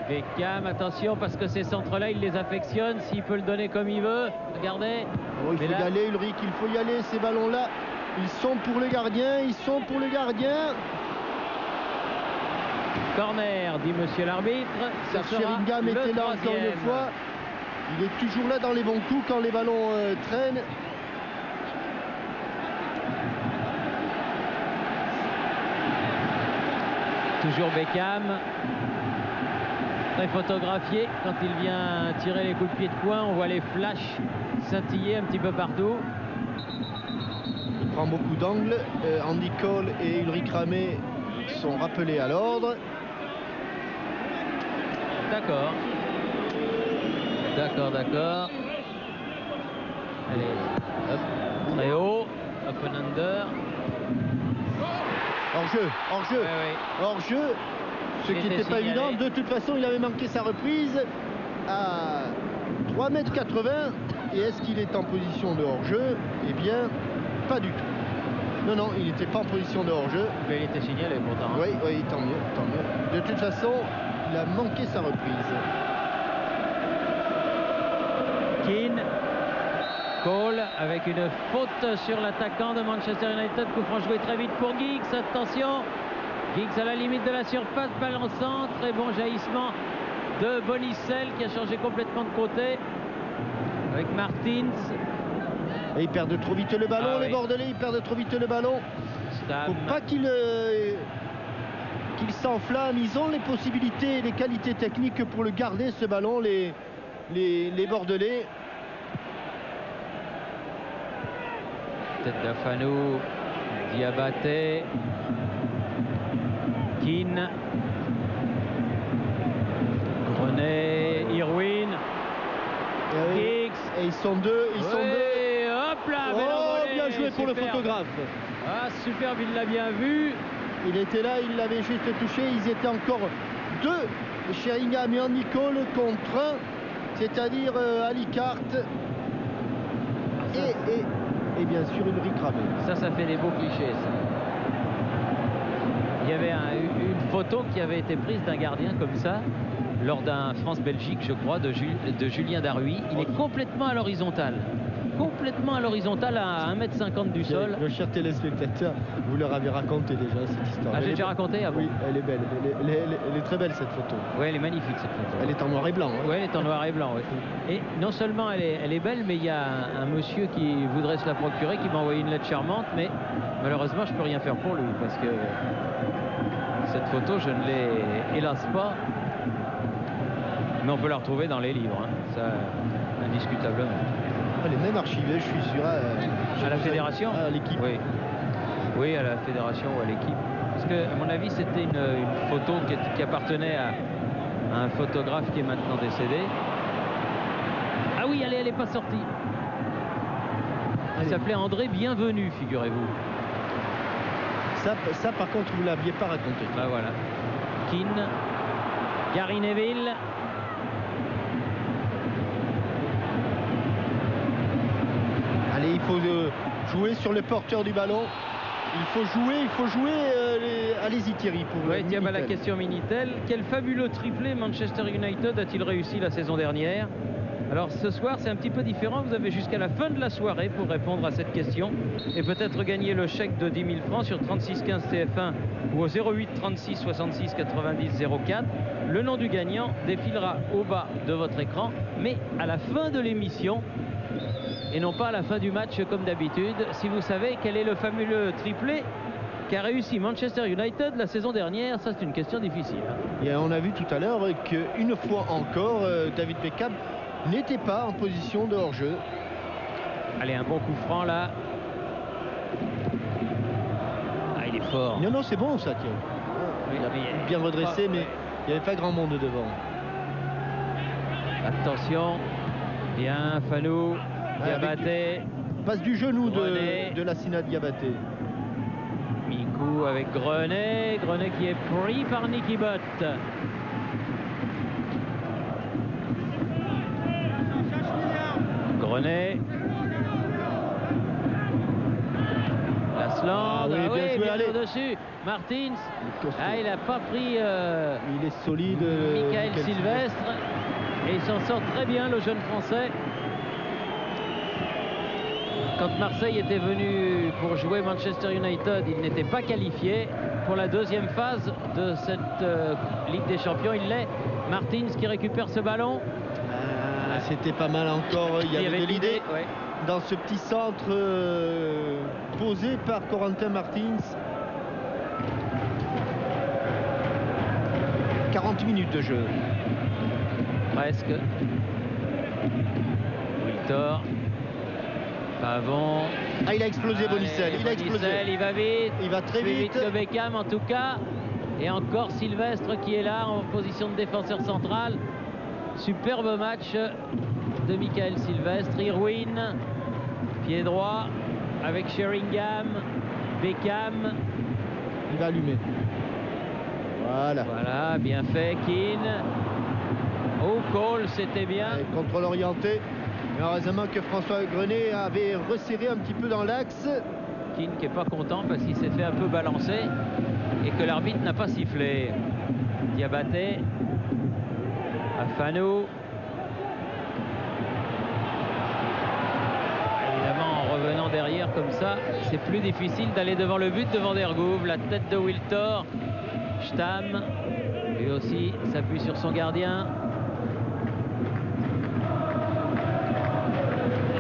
Beckham, attention, parce que ces centres-là, il les affectionne. S'il peut le donner comme il veut, regardez. Oh, il faut y aller, Ulrich, il faut y aller. Ces ballons-là, ils sont pour le gardien, ils sont pour le gardien. Corner, dit monsieur l'arbitre. Sheringham était là encore une fois. Il est toujours là dans les bons coups quand les ballons traînent. toujours Beckham. Très photographié quand il vient tirer les coups de pied de coin. On voit les flashs scintiller un petit peu partout. Il prend beaucoup d'angles. Andy Cole et Ulrich Ramé sont rappelés à l'ordre. D'accord. D'accord. Allez, hop, très haut. Up and under. Hors-jeu. Ouais. Hors-jeu. Ce qui n'était pas évident. De toute façon, il avait manqué sa reprise à 3,80 m. Et est-ce qu'il est en position de hors-jeu? Eh bien, pas du tout. Non, il n'était pas en position de hors-jeu. Mais il était signalé pourtant. Oui, tant mieux. De toute façon, il a manqué sa reprise. Keane. Cole avec une faute sur l'attaquant de Manchester United. Coup franc joué très vite pour Giggs. Attention. Giggs à la limite de la surface, balançant. Très bon jaillissement de Bonicel qui a changé complètement de côté. Avec Martins. Et ils perdent trop vite le ballon, les Bordelais. Ils perdent trop vite le ballon. Faut pas qu'ils s'enflamment. Ils ont les possibilités et les qualités techniques pour le garder, ce ballon, les Bordelais. Tête d'Afanou, Diabaté, Keane, Grenet, Irwin, Giggs. Et ils sont deux. Hop là, bien joué pour le photographe. Ah, superbe, il l'a bien vu. Il était là, il l'avait juste touché. Ils étaient encore deux, Sheringham et Andy Cole contre un, c'est-à-dire Ali Cart et bien sûr Ulrich Ramé. Ça fait des beaux clichés, ça. Il y avait une photo qui avait été prise d'un gardien comme ça lors d'un France-Belgique, je crois, de Julien Darruy. Il est complètement à l'horizontale. Complètement à l'horizontale à 1,50 m du sol. Le cher téléspectateur, vous leur avez raconté déjà cette histoire. Ah, j'ai déjà raconté avant. Oui, elle est belle. Elle est très belle cette photo. Oui, elle est magnifique cette photo. Elle est en noir et blanc. Hein. Oui, elle est en noir et blanc. Oui. Et non seulement elle est belle, mais il y a un monsieur qui voudrait se la procurer, qui m'a envoyé une lettre charmante, mais malheureusement je peux rien faire pour lui parce que cette photo, je ne l'ai hélas pas. Mais on peut la retrouver dans les livres, hein. Ça, indiscutablement. Elle est même archivée, je suis sûr. À la fédération, à l'équipe. Oui, à la fédération ou à l'équipe. Parce que, à mon avis, c'était une photo qui appartenait à un photographe qui est maintenant décédé. Ah oui, elle n'est pas sortie. Il s'appelait André Bienvenu, figurez-vous. Ça, par contre, vous ne l'aviez pas raconté. Bah voilà. Keane, Gary Neville. Allez, il faut jouer sur le porteur du ballon. Il faut jouer. Allez-y Thierry pour tiens, la question Minitel. Quel fabuleux triplé Manchester United a-t-il réussi la saison dernière? Alors ce soir c'est un petit peu différent. Vous avez jusqu'à la fin de la soirée pour répondre à cette question et peut-être gagner le chèque de 10 000 francs sur 36 15 TF1 ou au 08 36 66 90 04. Le nom du gagnant défilera au bas de votre écran, mais à la fin de l'émission et non pas à la fin du match comme d'habitude. Si vous savez quel est le fameux triplé qu'a réussi Manchester United la saison dernière, ça c'est une question difficile. Et on a vu tout à l'heure qu'une fois encore David Beckham n'était pas en position de hors-jeu. Allez, un bon coup franc là. Ah, il est fort. Non, c'est bon ça, Thierry. Il a bien redressé, mais il n'y avait pas grand monde devant. Attention. Bien, Fanou. Diabaté. Passe du genou de Lassina Diabaté. Mikou avec Grenet. Grenet qui est pris par Nicky Butt. Grenet. Lasland. Bien au-dessus. Martins. Il n'a pas pris. Il est solide. Michael Sylvestre. Et il s'en sort très bien, le jeune Français. Quand Marseille était venu pour jouer Manchester United, il n'était pas qualifié pour la deuxième phase de cette Ligue des Champions. Il l'est. Martins qui récupère ce ballon. C'était pas mal encore. Il y avait de l'idée dans ce petit centre posé par Corentin Martins. 40 minutes de jeu. Presque. Wiltor. Pavon. Ah, il a explosé, Bonicel. Il a explosé. Il va vite. Il va très Plus vite. que Beckham en tout cas. Et encore Sylvestre qui est là en position de défenseur central. Superbe match de Michael Sylvestre. Irwin, pied droit avec Sheringham. Beckham. Il va allumer. Voilà. Voilà, bien fait. Keane. Oh, Cole, c'était bien. Et contrôle orienté. Mais heureusement que François Grenet avait resserré un petit peu dans l'axe. Keane qui n'est pas content parce qu'il s'est fait un peu balancer et que l'arbitre n'a pas sifflé. Diabaté. Afano. Évidemment, en revenant derrière comme ça, c'est plus difficile d'aller devant le but de Van der Gouw. La tête de Wiltor. Stam. Lui aussi s'appuie sur son gardien.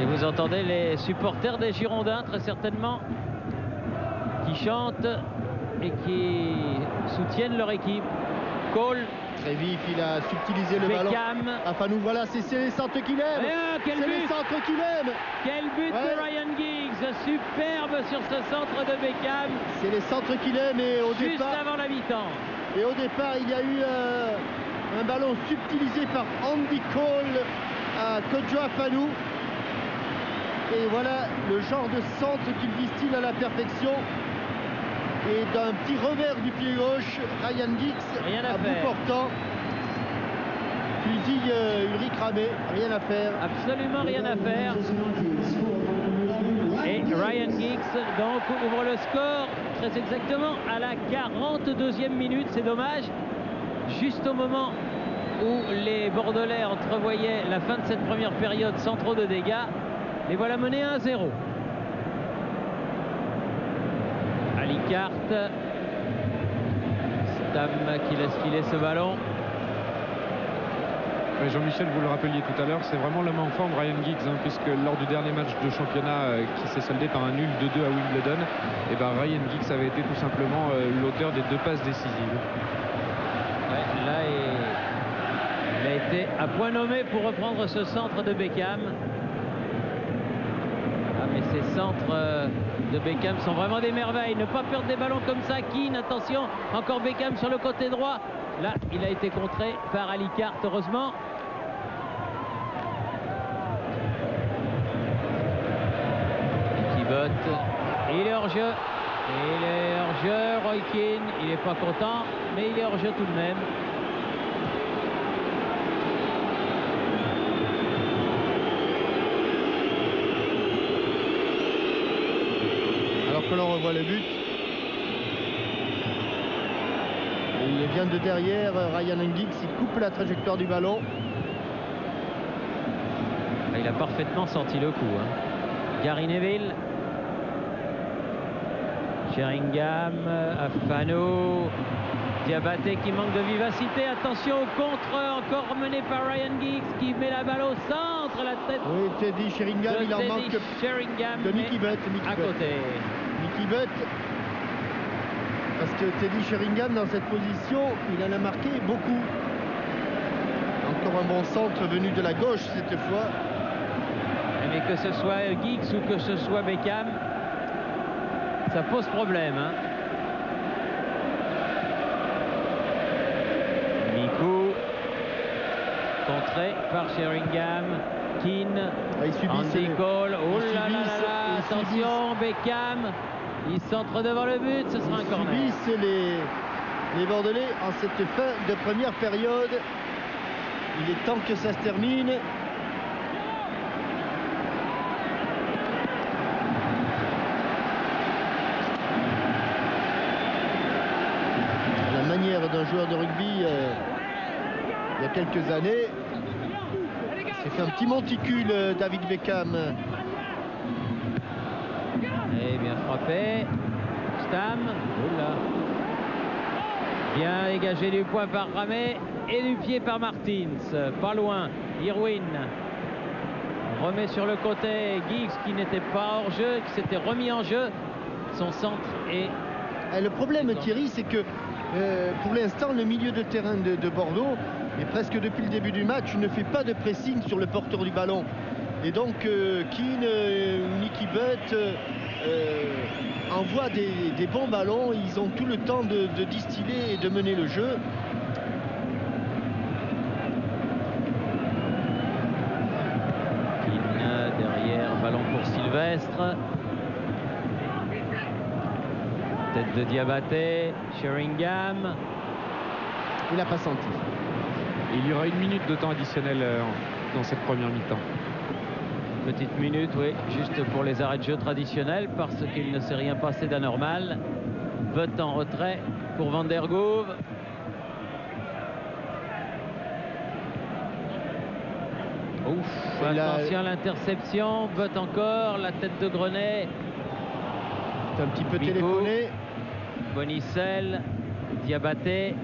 Et vous entendez les supporters des Girondins très certainement qui chantent et qui soutiennent leur équipe. Cole. Très vif, il a subtilisé le ballon. Beckham. Enfin, nous voilà, c'est les centres qu'il aime. Quel C'est but les centres qu'il aime. Quel but de Ryan Giggs. Superbe sur ce centre de Beckham. C'est les centres qu'il aime et au Juste départ. avant la mi-temps. Et au départ, il y a eu un ballon subtilisé par Andy Cole à Kodjo Afano. Et voilà le genre de centre qu'il distille à la perfection. Et d'un petit revers du pied gauche, Ryan Giggs Rien à à bout faire. portant. Fusille Ulrich Ramé, rien à faire. Absolument rien à faire. Et Ryan Giggs donc ouvre le score très exactement à la 42e minute. C'est dommage. Juste au moment où les Bordelais entrevoyaient la fin de cette première période sans trop de dégâts. Les voilà menés 1-0. Alicart. Stam qui laisse filer ce ballon. Jean-Michel, vous le rappeliez tout à l'heure, c'est vraiment l'homme en forme, Ryan Giggs, puisque lors du dernier match de championnat qui s'est soldé par un nul 2-2 à Wimbledon, et Ryan Giggs avait été tout simplement l'auteur des 2 passes décisives. Ouais, là, il a été à point nommé pour reprendre ce centre de Beckham. Ah, mais ces centres de Beckham sont vraiment des merveilles. Ne pas perdre des ballons comme ça. Keane, attention, encore Beckham sur le côté droit. Là, il a été contré par Alicart, heureusement. Il est hors jeu. Il est hors jeu. Roy Keane, il n'est pas content, mais il est hors jeu tout de même. Alors que l'on revoit le but. Il vient de derrière, Ryan Giggs, il coupe la trajectoire du ballon. Il a parfaitement senti le coup. Gary Neville. Sheringham, Afano, Diabaté qui manque de vivacité. Attention au contre, encore mené par Ryan Giggs qui met la balle au centre, la tête. Oui, Teddy Sheringham, il en manque Sheringham de Mickey Butt. à côté. Mickey Butt, parce que Teddy Sheringham dans cette position, il en a marqué beaucoup. Encore un bon centre venu de la gauche cette fois. Mais que ce soit Giggs ou que ce soit Beckham, ça pose problème. Mikou, contré par Sheringham. Keane, Andy Cole. Oh là là là là, attention, Beckham. Il centre devant le but, ce sera un corner. Ils subissent les Bordelais en cette fin de première période. Il est temps que ça se termine. La manière d'un joueur de rugby il y a quelques années. Il s'est fait un petit monticule, David Beckham. Et bien frappé. Stam. Oula. Bien dégagé du point par Ramé et du pied par Martins. Pas loin. Irwin remet sur le côté Giggs qui n'était pas hors jeu, qui s'était remis en jeu. Son centre est... Et le problème, Thierry, c'est que pour l'instant, le milieu de terrain de Bordeaux, et presque depuis le début du match, ne fait pas de pressing sur le porteur du ballon. Et donc, Keane, Nicky Butt envoient des bons ballons. Ils ont tout le temps de distiller et de mener le jeu. Keane derrière, ballon pour Sylvestre. Tête de Diabaté, Sheringham. Il n'a pas senti. Il y aura 1 minute de temps additionnel dans cette première mi-temps. Petite minute, oui, juste pour les arrêts de jeu traditionnels, parce qu'il ne s'est rien passé d'anormal. Butt en retrait pour Van der Goe. Ouf, attention à l'interception. Butt encore, la tête de Grenet. C'est un petit peu téléphoné. Bonicel, Diabaté,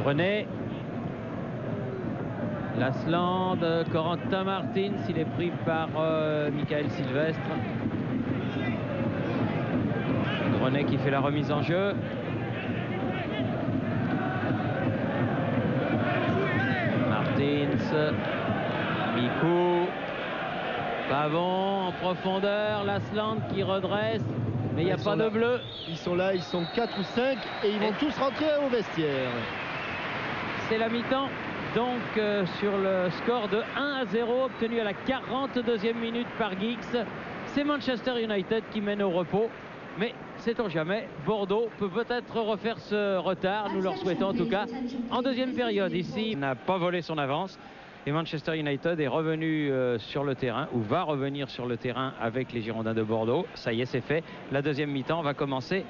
Grenet. Lasland, Corentin Martins, il est pris par Michael Sylvestre. Grenet qui fait la remise en jeu. Martins, Mikou, Pavon en profondeur, Lasland qui redresse, mais il n'y a pas de bleu. Ils sont là, ils sont 4 ou 5 et ils vont tous rentrer au vestiaire. C'est la mi-temps. Donc sur le score de 1-0 obtenu à la 42e minute par Giggs. C'est Manchester United qui mène au repos. Mais sait-on jamais, Bordeaux peut peut-être refaire ce retard. Nous leur souhaitons en tout cas. En deuxième période ici, il n'a pas volé son avance. Et Manchester United est revenu sur le terrain, ou va revenir sur le terrain avec les Girondins de Bordeaux. Ça y est, c'est fait. La deuxième mi-temps va commencer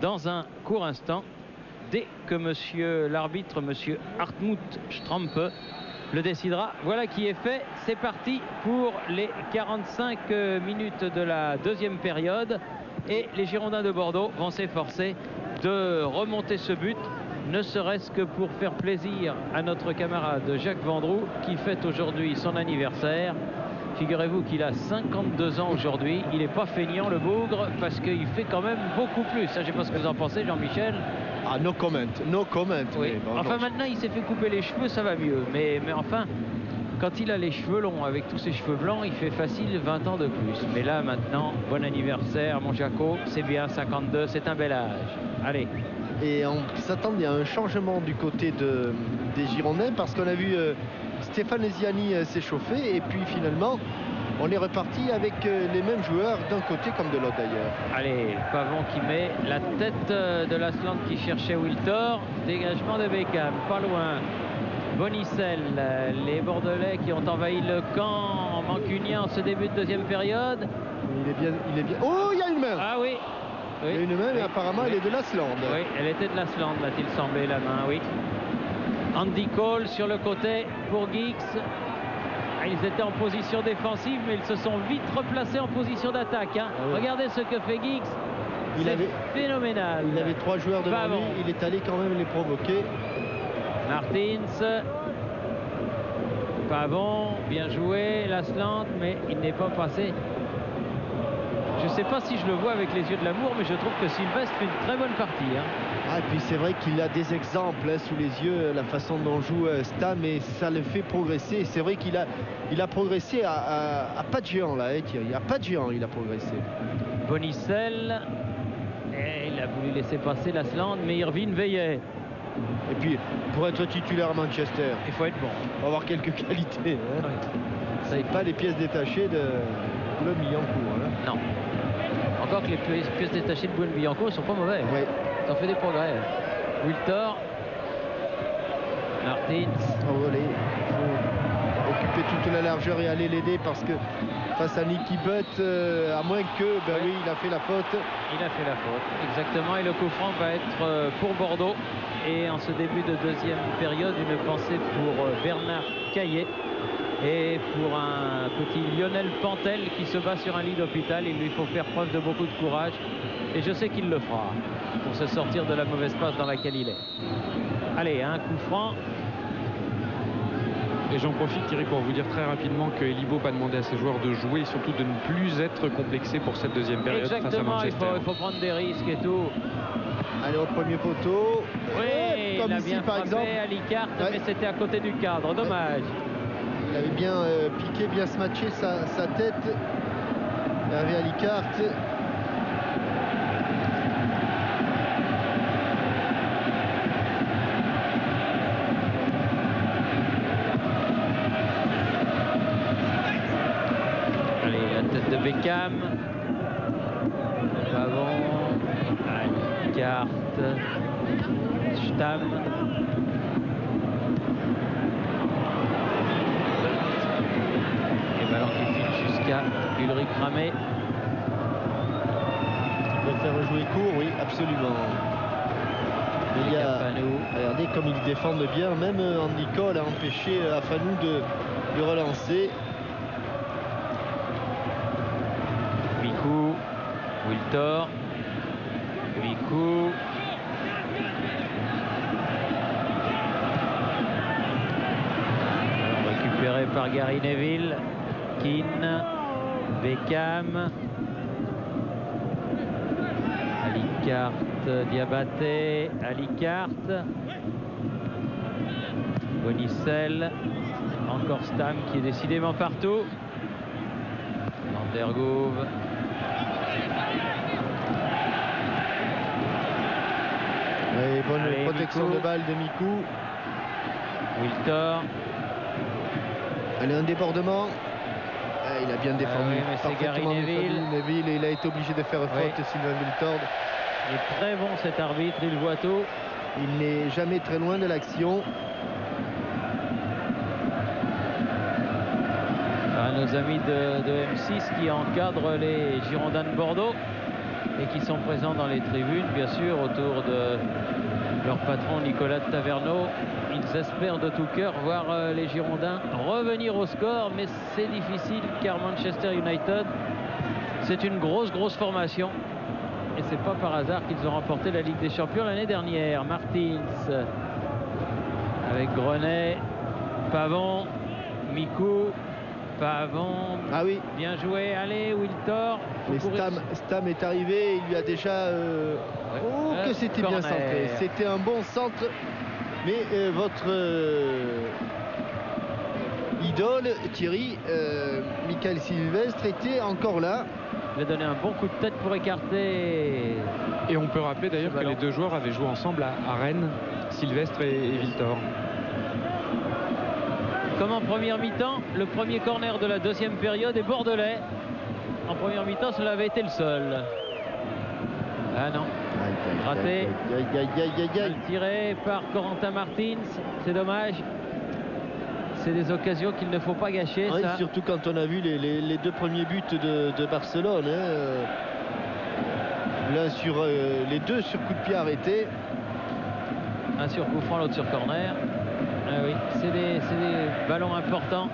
dans un court instant. Dès que monsieur l'arbitre, monsieur Hartmut Strampe, le décidera. Voilà qui est fait. C'est parti pour les 45 minutes de la deuxième période. Et les Girondins de Bordeaux vont s'efforcer de remonter ce but, ne serait-ce que pour faire plaisir à notre camarade Jacques Vendroux, qui fête aujourd'hui son anniversaire. Figurez-vous qu'il a 52 ans aujourd'hui. Il n'est pas feignant, le bougre, parce qu'il fait quand même beaucoup plus. Je ne sais pas ce que vous en pensez, Jean-Michel. Ah, no comment, no comment. Oui. Bon, enfin, maintenant, il s'est fait couper les cheveux, ça va mieux. Mais enfin, quand il a les cheveux longs, avec tous ses cheveux blancs, il fait facile 20 ans de plus. Mais là, maintenant, bon anniversaire, mon Jaco. C'est bien, 52, c'est un bel âge. Allez. Et on s'attendait à un changement du côté des Girondins, parce qu'on a vu Stéphane Ziani s'échauffer. Et puis, finalement, on est reparti avec les mêmes joueurs d'un côté comme de l'autre d'ailleurs. Allez, Pavon qui met la tête de Lasland qui cherchait Wiltor. Dégagement de Beckham, pas loin. Bonicel, les Bordelais qui ont envahi le camp mancunien en ce début de deuxième période. Il est bien. Oh, il y a une main. Ah oui. Il y a une main, mais apparemment elle est de Lasland. Oui, elle était de Lasland, a-t-il semblé, la main, oui. Andy Cole sur le côté pour Giggs. Ils étaient en position défensive, mais ils se sont vite replacés en position d'attaque. Hein. Ah oui. Regardez ce que fait Giggs. C'est phénoménal. Il avait 3 joueurs devant lui. Il est allé quand même les provoquer. Martins. Pavon, bien joué. Lasland, mais il n'est pas passé. Je ne sais pas si je le vois avec les yeux de l'amour, mais je trouve que Sylvestre fait une très bonne partie. Hein. Ah, et puis c'est vrai qu'il a des exemples sous les yeux, la façon dont joue Stam, et ça le fait progresser. C'est vrai qu'il a progressé à pas de géant là, Thierry. À pas de géant, il a progressé. Bonicel, et il a voulu laisser passer Lasland, mais Irvine veillait. Et puis, pour être titulaire à Manchester, il faut être bon. Il faut avoir quelques qualités. Hein. Oui. C'est pas les pièces détachées de Boulogne-Billancourt. Hein. Non. Encore que les pièces détachées de Boulogne-Billancourt ne sont pas mauvais. Oui. Ça fait des progrès. Wiltor. Martins. Il faut occuper toute la largeur et aller l'aider, parce que face à Nicky Butt, à moins que, ben oui, il a fait la faute. Il a fait la faute, exactement. Et le coup franc va être pour Bordeaux. Et en ce début de deuxième période, une pensée pour Bernard Caillet et pour un petit Lionel Pantel qui se bat sur un lit d'hôpital. Il lui faut faire preuve de beaucoup de courage. Et je sais qu'il le fera pour se sortir de la mauvaise passe dans laquelle il est. Allez, un coup franc. Et j'en profite, Thierry, pour vous dire très rapidement que Elibo a demandé à ses joueurs de jouer et surtout de ne plus être complexés pour cette deuxième période. Exactement, face à Manchester. il faut prendre des risques et tout. Allez, au premier poteau. Oui, comme il a ici bien par frappé exemple. à Licarte, mais c'était à côté du cadre. Dommage. Il avait bien piqué, bien smatché sa tête. Hervé Alicarte. Allez, la tête de Beckham. Pavon. Alicarte. Stam. Et ballon qui file jusqu'à Ulrich Ramé. Il va faire jouer court, oui, absolument. Il y a, Afanou. regardez comme ils défendent bien, même Andy Cole a empêché Afanou de relancer. Mikou. Wiltor. Mikou. Récupéré par Gary Neville. Keane. Beckham. Alicarte, Diabaté, Alicarte. Bonicel. Encore Stam qui est décidément partout. Vandergouve. Oui, bonne Allez, protection Mikou. de balle de Mikou. Wiltor. Allez, un débordement. Il a bien défendu. oui, mais c'est Gary parfaitement Neville. défendu, Neville, et il a été obligé de faire faute, Sylvain Wiltord. Il est très bon cet arbitre, il voit tout. Il n'est jamais très loin de l'action. Nos amis de M6 qui encadrent les Girondins de Bordeaux et qui sont présents dans les tribunes, bien sûr, autour de leur patron Nicolas de Taverneau. Ils espèrent de tout cœur voir les Girondins revenir au score, mais c'est difficile car Manchester United, c'est une grosse formation. Et c'est pas par hasard qu'ils ont remporté la Ligue des Champions l'année dernière. Martins avec Grenet, Pavon, Mikou, Pavon. Ah oui. Bien joué. Allez, Wiltor. Mais Stam est arrivé, il lui a déjà... Oh, que c'était bien centré. C'était un bon centre. Mais votre idole, Thierry, Michael Sylvestre, était encore là. Il a donné un bon coup de tête pour écarter. Et on peut rappeler d'ailleurs que les deux joueurs avaient joué ensemble à Rennes, Sylvestre et Wiltor. Comme en première mi-temps, le premier corner de la deuxième période est bordelais. En première mi-temps, cela avait été le seul. Ah non. Raté. Tiré par Corentin Martins. C'est dommage. C'est des occasions qu'il ne faut pas gâcher. Oui, ça. surtout quand on a vu les deux premiers buts de Barcelone. L'un sur les deux sur coup de pied arrêté. Un sur coup franc, l'autre sur corner. Ah oui, c'est des ballons importants.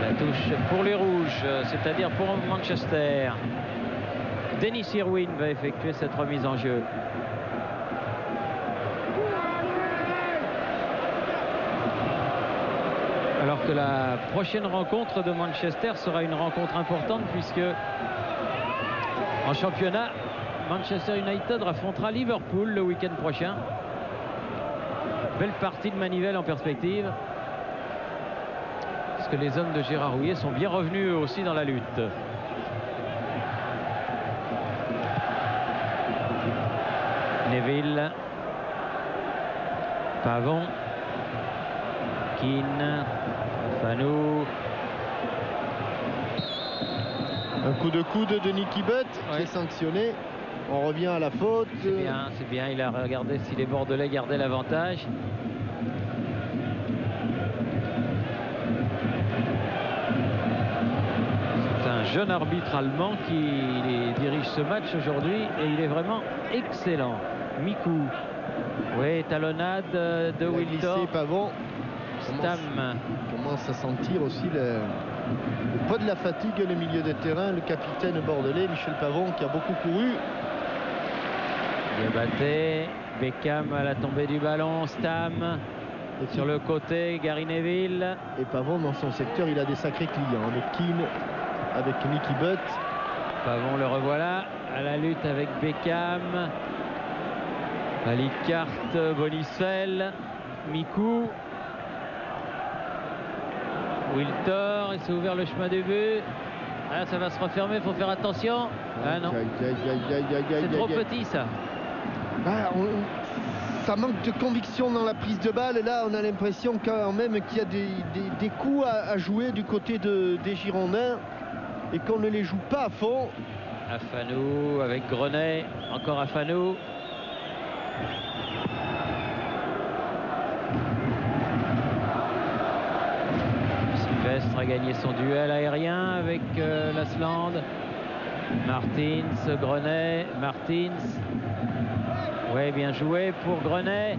La touche pour les rouges, c'est-à-dire pour Manchester. Dennis Irwin va effectuer cette remise en jeu. Alors que la prochaine rencontre de Manchester sera une rencontre importante puisque en championnat, Manchester United affrontera Liverpool le week-end prochain. Belle partie de manivelle en perspective. Parce que les hommes de Gérard Houllier sont bien revenus eux aussi dans la lutte. Neville. Pavon. Keane. Fanou. Un coup de coude de Nicky Butt qui est sanctionné. On revient à la faute. C'est bien. Il a regardé si les Bordelais gardaient l'avantage. C'est un jeune arbitre allemand qui dirige ce match aujourd'hui et il est vraiment excellent. Mikou. Oui, talonnade de Wiltor. Pavon. Stam. Commence à sentir aussi le poids de la fatigue, le milieu de terrain, le capitaine bordelais Michel Pavon qui a beaucoup couru. Diabaté, Beckham à la tombée du ballon, Stam sur le côté, Gary Neville. Et Pavon, dans son secteur, il a des sacrés clients. Avec Keane, avec Nicky Butt. Pavon, le revoilà à la lutte avec Beckham. Alicart, Bonisfel, Mikou. Wiltor, il s'est ouvert le chemin du but. Ah, ça va se refermer, il faut faire attention. Ah non, c'est trop petit ça. Bah, ça manque de conviction dans la prise de balle. Et là, on a l'impression quand même qu'il y a des coups à jouer du côté des Girondins et qu'on ne les joue pas à fond. Afanou avec Grenet, encore Afanou. Sylvestre a gagné son duel aérien avec Lasland. Martins, Grenet, Martins. Ouais, bien joué pour Grenet.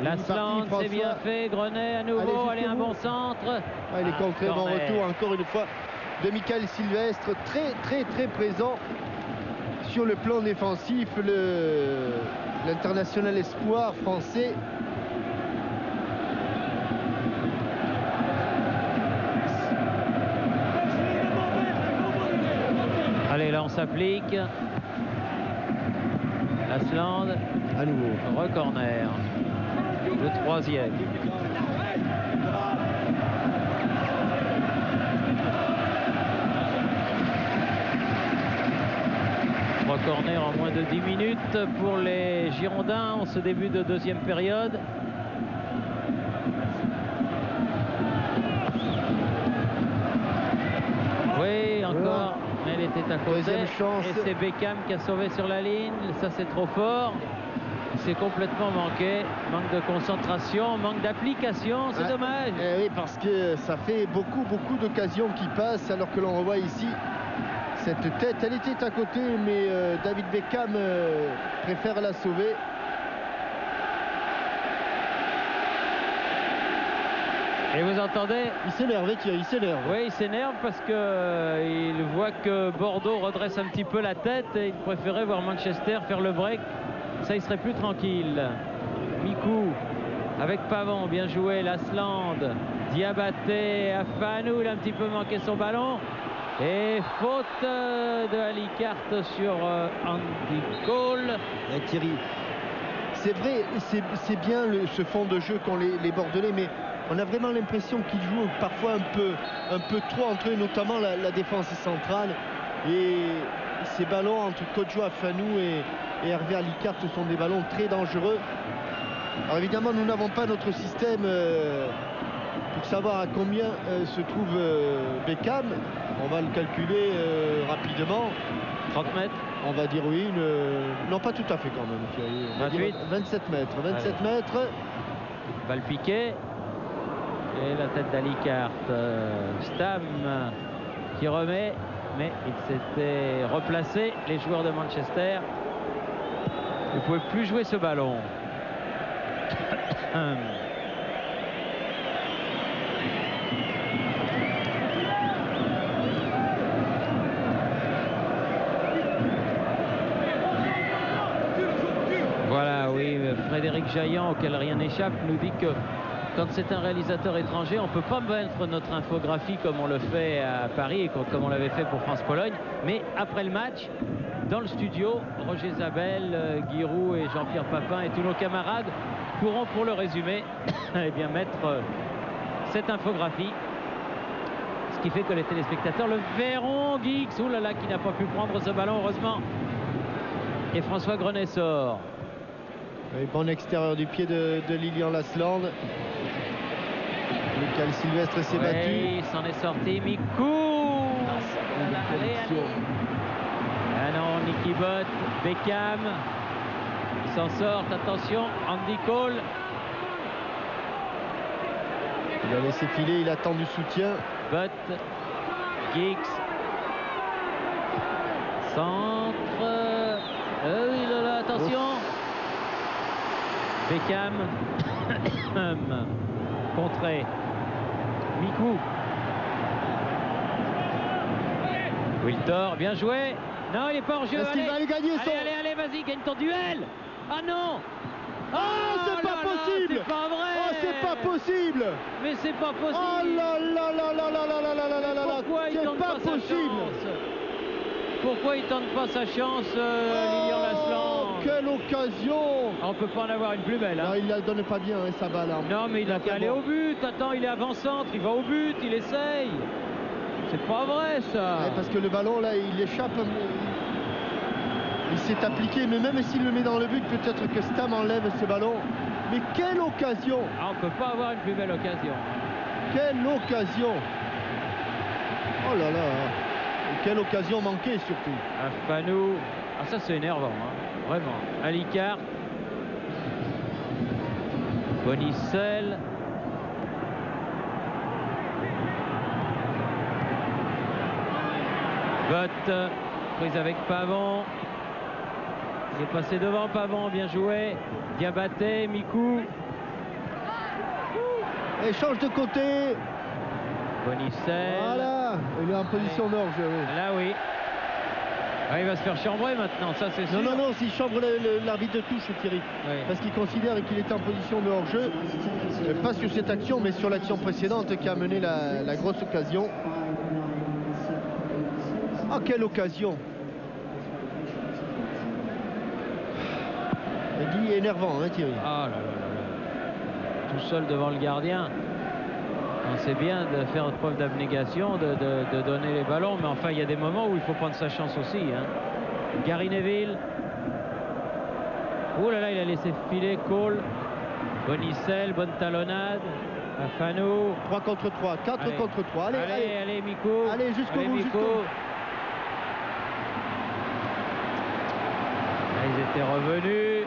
Lasland, c'est bien fait. Grenet à nouveau, allez, un bon centre. Ah, il est contré, bon retour encore une fois de Michael Sylvestre, très présent sur le plan défensif, l'international espoir français. Allez, là on s'applique. Lasland à nouveau. Recorner. Le troisième. Corner en moins de 10 minutes pour les Girondins en ce début de deuxième période. Oui, encore, mais elle était à côté. Deuxième chance. Et c'est Beckham qui a sauvé sur la ligne. Ça, c'est trop fort. C'est complètement manqué. Manque de concentration, manque d'application. C'est dommage. Oui, parce que ça fait beaucoup d'occasions qui passent, alors que l'on revoit ici cette tête. Elle était à côté, mais David Beckham préfère la sauver. Et vous entendez? Il s'énerve, il s'énerve. Oui, il s'énerve parce qu'il voit que Bordeaux redresse un petit peu la tête et il préférait voir Manchester faire le break. Ça, il serait plus tranquille. Mikou avec Pavon, bien joué. Lasland, Diabaté, Afanou, il a un petit peu manqué son ballon. Et faute de Alicart sur Andy Cole. Et Thierry, c'est vrai, c'est bien ce fond de jeu qu'ont les Bordelais, mais on a vraiment l'impression qu'ils jouent parfois un peu trop entre eux, notamment la défense centrale. Et ces ballons entre Kodjo Afanou et Hervé Alicart sont des ballons très dangereux. Alors évidemment, nous n'avons pas notre système pour savoir à combien se trouve Beckham. On va le calculer rapidement. 30 mètres. On va dire oui. Non, pas tout à fait quand même, Thierry. 28. 27 mètres. 27 mètres. Balle piquée. Et la tête d'Alicart. Stam qui remet. Mais il s'était replacé. Les joueurs de Manchester ne pouvaient plus jouer ce ballon. Voilà, oui, Frédéric Jaillant, auquel rien n'échappe, nous dit que quand c'est un réalisateur étranger, on ne peut pas mettre notre infographie comme on le fait à Paris et comme on l'avait fait pour France-Pologne. Mais après le match, dans le studio, Roger Zabel, Guy Roux et Jean-Pierre Papin et tous nos camarades pourront, pour le résumé, eh bien, mettre cette infographie. Ce qui fait que les téléspectateurs le verront. Giggs, oulala, qui n'a pas pu prendre ce ballon, heureusement. Et François Grenet sort. Oui, bon extérieur du pied de Lilian Lasland. Michael Sylvestre s'est battu. Il s'en est sorti. Mikou. Allez. Ah non, Nicky Butt, Beckham. Ils s'en sortent. Attention, Andy Cole. Il a laissé filer, il attend du soutien. Butt, Giggs. Centre. Oui, là, attention. Beckham. Contré. Mikou. Wiltor, bien joué. Non, il n'est pas hors jeu. Est-ce qu'il va le gagner allez, vas-y, gagne ton duel. Ah non. C'est pas possible. C'est pas vrai. Oh, c'est pas possible. Mais c'est pas possible. Oh là là là là là là là là là là là. Pourquoi il tente pas pas possible. sa chance? Pourquoi il tente pas sa chance, Lilian Lasland? Quelle occasion. On peut pas en avoir une plus belle. Hein. Non, il la donne pas bien, hein, sa balle. Hein. Non, mais il a qu'à aller au but. Attends, il est avant-centre, il va au but, il essaye. C'est pas vrai, ça. Ouais, parce que le ballon, là, il échappe. Il s'est appliqué, mais même s'il le met dans le but, peut-être que Stam enlève ce ballon. Mais quelle occasion. Ah, on peut pas avoir une plus belle occasion. Quelle occasion. Oh là là. Et quelle occasion manquée, surtout. Fanou. Ah, ça, c'est énervant, hein. Vraiment. Alicart. Bonicel. Vote. Prise avec Pavon. Il est passé devant Pavon, bien joué. Diabaté, Mikou. Et change de côté. Bonicel. Voilà. Il est en position de hors-jeu. Oui. Là, oui. Ah, il va se faire chambrer maintenant, ça c'est sûr. Non, s'il chambre l'arbitre de touche, Thierry. Oui. Parce qu'il considère qu'il était en position de hors-jeu. Pas sur cette action, mais sur l'action précédente qui a mené la grosse occasion. Ah, quelle occasion. Il est énervant, hein, Thierry. Ah là là là. Tout seul devant le gardien. On sait bien de faire preuve d'abnégation, de donner les ballons, mais enfin il y a des moments où il faut prendre sa chance aussi. Hein. Gary Neville. Oh là là, il a laissé filer Cole. Bonicel, bonne talonnade. Fanou. 3 contre 3, 4 contre 3. Allez, Mikou. Allez, jusqu'au bout, jusqu'au bout. Ils étaient revenus.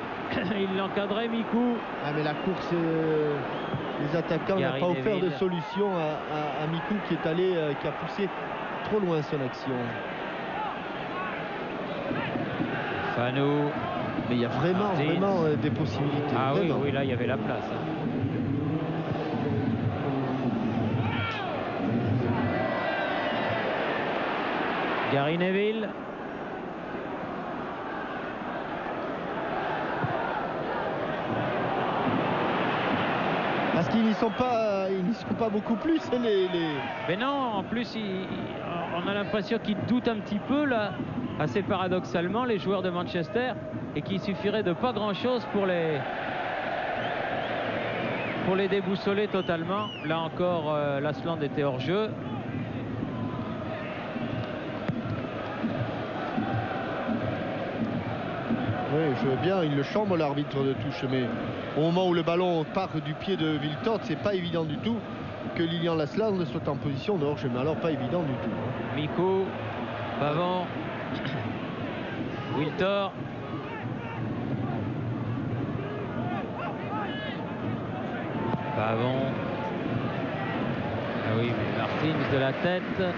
Il l'encadrait, Mikou. Ah, mais la course, les attaquants n'ont pas offert de solution à Mikou qui est allé, qui a poussé trop loin son action. Fanou. Mais il y a vraiment des possibilités. Ah vraiment. oui, là il y avait la place. Hein. Gary Neville. Parce qu'ils n'y sont pas beaucoup plus. Mais non, en plus, on a l'impression qu'ils doutent un petit peu, là, assez paradoxalement, les joueurs de Manchester, et qu'il suffirait de pas grand-chose pour les déboussoler totalement. Là encore, Lasland était hors jeu. Oui, je veux bien, il le chambre l'arbitre de touche, mais au moment où le ballon part du pied de Wiltord, c'est pas évident du tout que Lilian Lasland soit en position de hors-jeu, mais alors pas évident du tout. Mikou, Pavon, Wiltord. Pavon. Ah oui, mais Martins de la tête,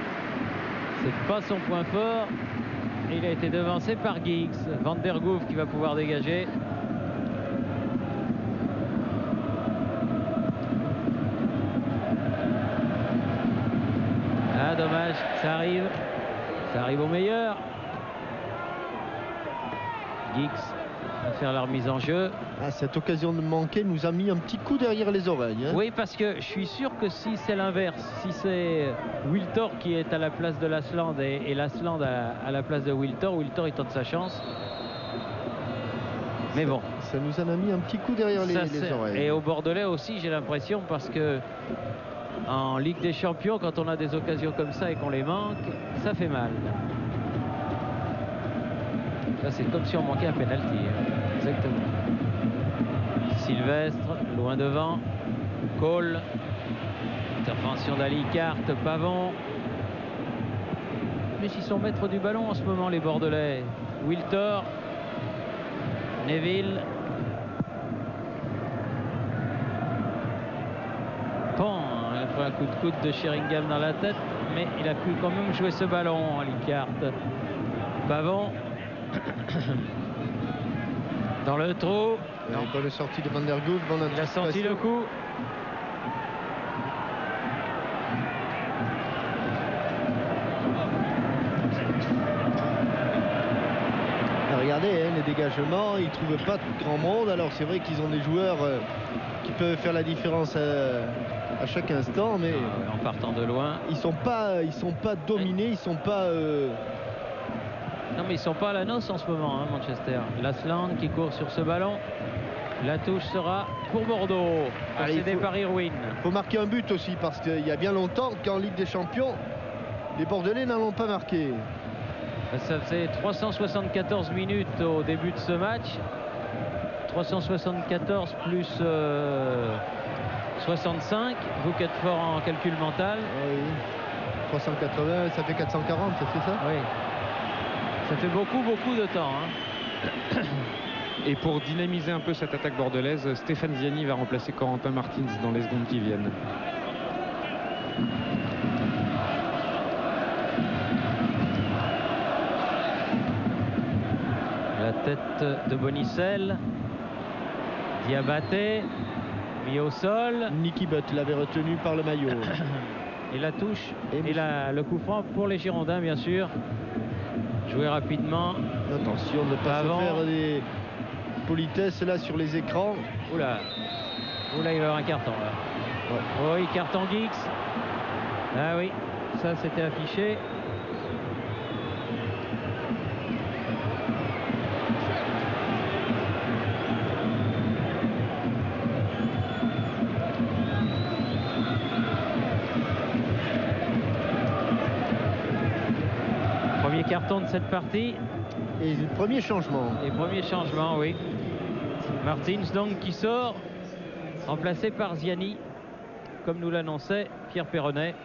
c'est pas son point fort. Il a été devancé par Giggs. Van der Goof qui va pouvoir dégager. Ah, dommage, ça arrive au meilleur. Giggs va faire la remise en jeu. Ah, cette occasion de manquer nous a mis un petit coup derrière les oreilles. Hein. Oui, parce que je suis sûr que si c'est l'inverse, si c'est Wiltord qui est à la place de Lasland et Lasland à la place de Wiltord il tente sa chance. Mais bon. Ça nous en a mis un petit coup derrière les oreilles. Et au Bordelais aussi, j'ai l'impression, parce que en Ligue des Champions, quand on a des occasions comme ça et qu'on les manque, ça fait mal. Là, c'est comme si on manquait un penalty. Exactement. Sylvestre, loin devant. Cole. Intervention d'Alicart, Pavon. Mais ils sont maîtres du ballon en ce moment, les Bordelais. Wiltord. Neville. Bon, il a pris un coup de coude de Sheringham dans la tête, mais il a pu quand même jouer ce ballon, Alicart. Pavon. Dans le trou. Bonne sortie de Van der Goof. Il a senti le coup. regardez les dégagements, ils ne trouvent pas grand monde. Alors c'est vrai qu'ils ont des joueurs qui peuvent faire la différence à chaque instant, mais en partant de loin. Ils sont pas dominés, ils sont pas. Non, mais ils sont pas à la noce en ce moment, hein, Manchester. Lasland qui court sur ce ballon. La touche sera pour Bordeaux, possédé par Irwin. Il faut marquer un but aussi, parce qu'il y a bien longtemps qu'en Ligue des Champions, les Bordelais n'en ont pas marqué. Ça faisait 374 minutes au début de ce match. 374 plus 65. Vous qui êtes fort en calcul mental. Oui. 380, ça fait 440, ça fait ça? Oui. Ça fait beaucoup de temps. Hein. Et pour dynamiser un peu cette attaque bordelaise, Stéphane Ziani va remplacer Corentin Martins dans les secondes qui viennent. La tête de Bonicel. Diabaté. Mis au sol. Nicky Butt l'avait retenu par le maillot. Et la touche. Et le coup franc pour les Girondins, bien sûr. Jouer rapidement. Attention de ne pas se faire des politesses là sur les écrans. Oula, il va y avoir un carton là. Ouais. Oui, carton Giggs. Ah oui, ça c'était affiché. Premier carton de cette partie. Et le premier changement. Les premiers changements, oui. Martins donc qui sort, remplacé par Ziani, comme nous l'annonçait Pierre Perronnet.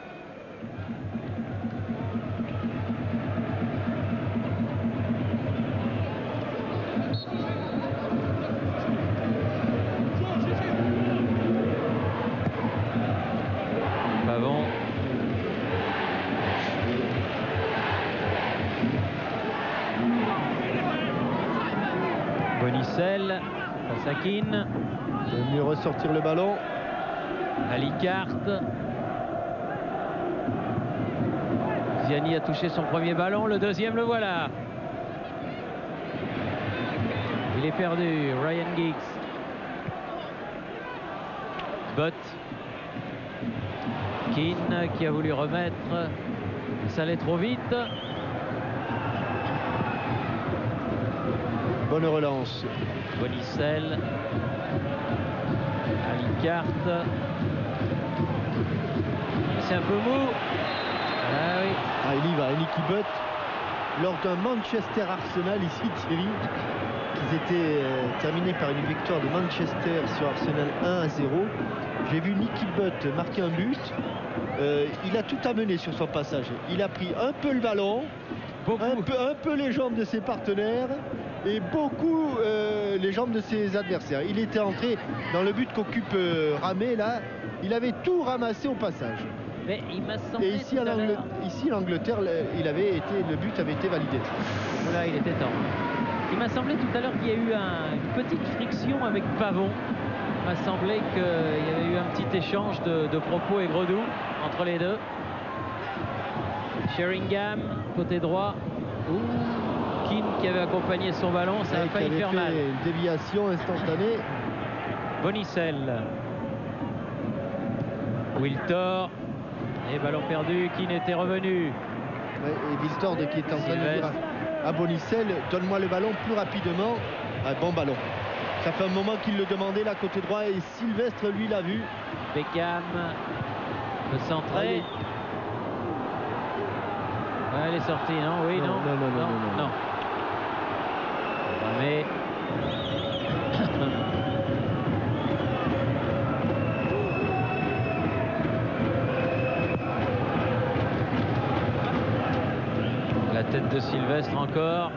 Pavon. Bonicel, Passakin. De mieux ressortir le ballon. Alicart. Ziani a touché son premier ballon, le deuxième le voilà. Il est perdu, Ryan Giggs. Butt. Keane qui a voulu remettre. Ça allait trop vite. Bonne relance. Bonicel. Alicart. C'est un peu mou. Ah oui. Ah, il y va, Nicky Butt. Lors d'un Manchester-Arsenal ici, Thierry, qui était terminé par une victoire de Manchester sur Arsenal 1-0. J'ai vu Nicky Butt marquer un but. Il a tout amené sur son passage. Il a pris un peu le ballon, un peu les jambes de ses partenaires et beaucoup les jambes de ses adversaires. Il était entré dans le but qu'occupe Ramé là. Il avait tout ramassé au passage. Mais il m'a semblé. Et ici en Angleterre, le but avait été validé. Voilà, il était temps. Il m'a semblé tout à l'heure qu'il y a eu une petite friction avec Pavon. Il m'a semblé qu'il y avait eu un petit échange de propos et gredou entre les deux. Sheringham, côté droit. Keane qui avait accompagné son ballon, ça a failli faire mal. Une déviation instantanée. Bonicel. Wiltor. Et ballon perdu, Keane était revenu. Ouais, et Wiltor qui est en train de dire à Bonicel, donne-moi le ballon plus rapidement. Un bon ballon. Ça fait un moment qu'il le demandait là côté droit et Sylvestre lui l'a vu. Beckham peut centrer. Ouais, elle est sortie, non? Oui, non. Non. Mais la tête de Sylvestre encore.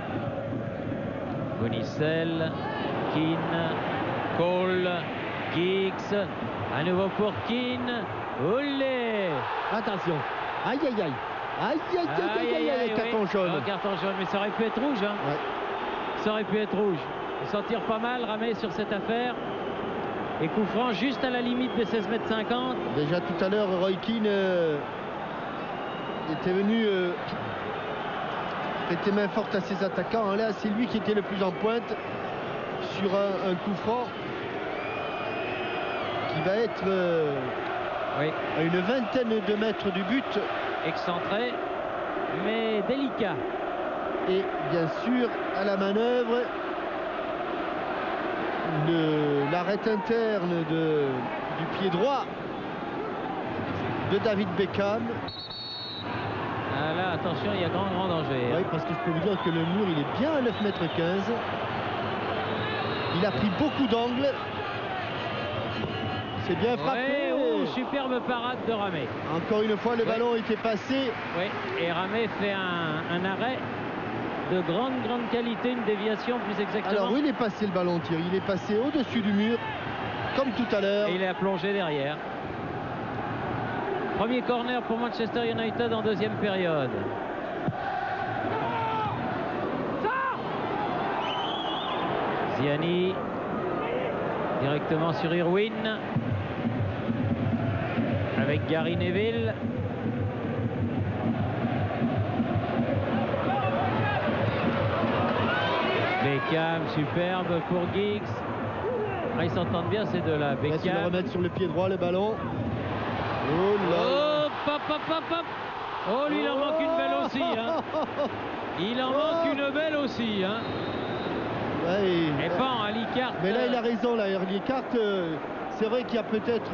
Bonicel, Keane, Cole, Giggs, à nouveau pour Keane. Olé! Attention. Aïe aïe aïe. Aïe, carton jaune. Oh, carton jaune, mais ça aurait pu être rouge. Hein. Ouais. Ça aurait pu être rouge. Il s'en tire pas mal, Ramé, sur cette affaire. Et coup franc juste à la limite des 16,50 m. Déjà tout à l'heure, Roy Keane était venu prêter main forte à ses attaquants. Là, c'est lui qui était le plus en pointe sur un coup franc qui va être à une vingtaine de mètres du but. Excentré, mais délicat. Et bien sûr, à la manœuvre, l'arrêt interne du pied droit de David Beckham. Ah là, attention, il y a grand danger. Oui, parce que je peux vous dire que le mur, il est bien à 9,15 m. Il a pris beaucoup d'angles. C'est bien frappé. Superbe parade de Ramé. Encore une fois, le ballon était passé. Oui, et Ramé fait un arrêt de grande qualité, une déviation plus exactement. Alors où il est passé le ballon, Thierry? Il est passé au-dessus du mur, comme tout à l'heure. Et il a plongé derrière. Premier corner pour Manchester United en deuxième période. Ziani directement sur Irwin avec Gary Neville. Beckham, superbe pour Giggs. Ah, ils s'entendent bien ces deux-là. Beckham. Il va le remettre sur le pied droit le ballon. Oh là. Oh, lui, il en manque une belle aussi. Hein. Il en manque une belle aussi. Hein. Ouais, et bon, Alicart. Mais là, il a raison. Là, Alicart, c'est vrai qu'il y a peut-être...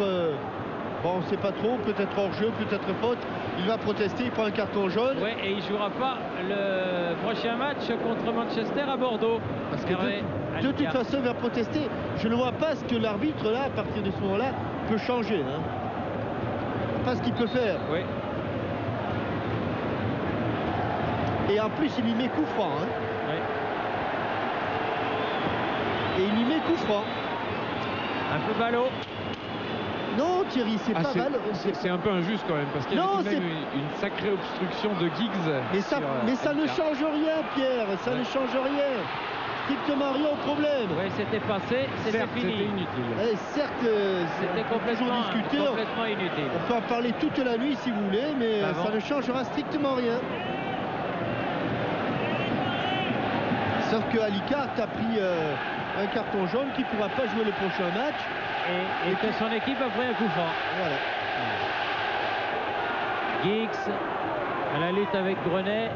bon, on ne sait pas trop. Peut-être hors-jeu, peut-être faute. Il va protester, il prend un carton jaune. Oui, et il ne jouera pas le prochain match contre Manchester à Bordeaux. Parce que de toute façon, il va protester. Je ne vois pas ce que l'arbitre, là, à partir de ce moment-là, peut changer. Hein. Pas ce qu'il peut faire. Oui. Et en plus, il lui met coup franc. Hein. Oui. Et il lui met coup franc. Un peu ballot. Non, Thierry, c'est pas mal. C'est un peu injuste quand même, parce qu'il y a tout de même une sacrée obstruction de Giggs. Mais ça ne change rien, Pierre. Ça ne change rien. Strictement rien au problème. Oui, c'était passé, c'était fini. C'était inutile. Certes, c'était complètement inutile. On peut en parler toute la nuit si vous voulez, mais ça ne changera strictement rien. Sauf que Alicart a pris un carton jaune qui ne pourra pas jouer le prochain match. Et que son équipe a pris un coup franc. Voilà. Giggs à la lutte avec Grenet.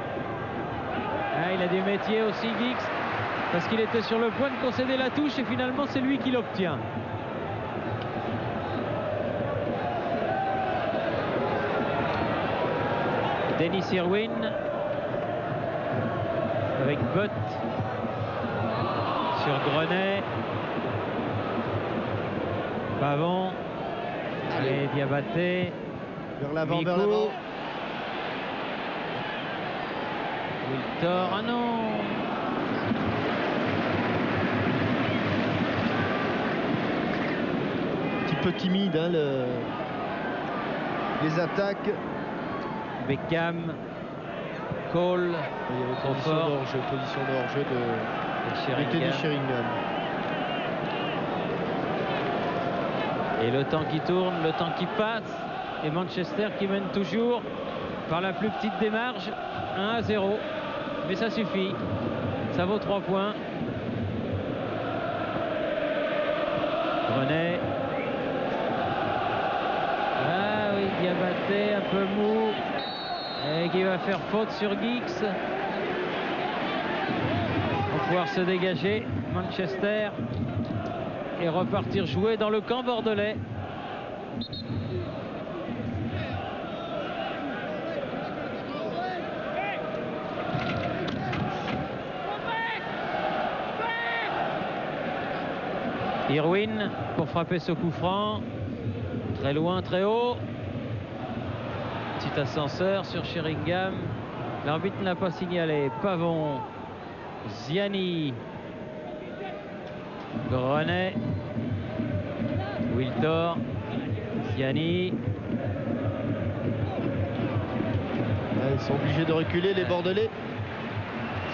Ah, il a du métier aussi, Giggs, parce qu'il était sur le point de concéder la touche et finalement c'est lui qui l'obtient. Dennis Irwin avec Butt sur Grenet. Pavon. Allez, Diabaté. Vers l'avant, vers l'avant. Wiltor, ah non. Un petit peu timide, hein, les attaques. Beckham, Cole. Il y avait position de hors-jeu de Teddy Sheringham. Et le temps qui tourne, le temps qui passe, et Manchester qui mène toujours par la plus petite des marges, 1-0. Mais ça suffit, ça vaut 3 points. Grenet. Ah oui, Diabaté, un peu mou, et qui va faire faute sur Giggs. Pour pouvoir se dégager, Manchester, et repartir jouer dans le camp bordelais. Irwin pour frapper ce coup franc. Très loin, très haut. Petit ascenseur sur Sheringham. L'arbitre n'a pas signalé. Pavon, Ziani, Grenet, Wiltor, Ziani. Ils sont obligés de reculer, les Bordelais,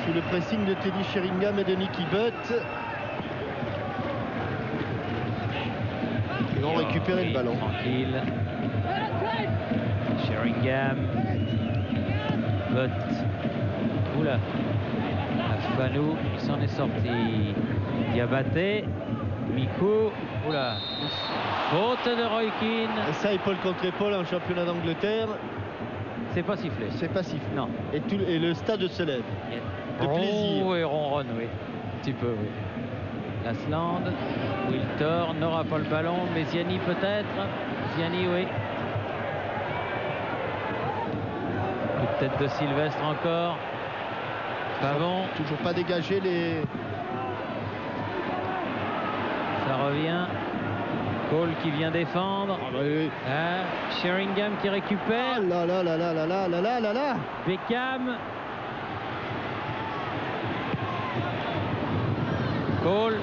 sous le pressing de Teddy Sheringham et de Nicky Butt. Ils vont récupérer le ballon. Tranquille. Sheringham, Butt. Oula. Fanou, il s'en est sorti. Diabaté. Mikou. Oula. Faute de Roy Keane. Et ça, épaule contre épaule en championnat d'Angleterre. C'est pas sifflé. C'est pas sifflé. Non. Et le stade se lève. De plaisir. Oh, et ronronne, oui. Un petit peu, oui. Lasland. Wiltor n'aura pas le ballon, mais Ziani peut-être. Ziani, oui. Coup de tête de Sylvestre encore. Pavon. Toujours pas dégagé les... Ça revient. Cole qui vient défendre. Ah, bah, oui. Sheringham qui récupère. Ah là là là là là là là là là là. Beckham. Cole.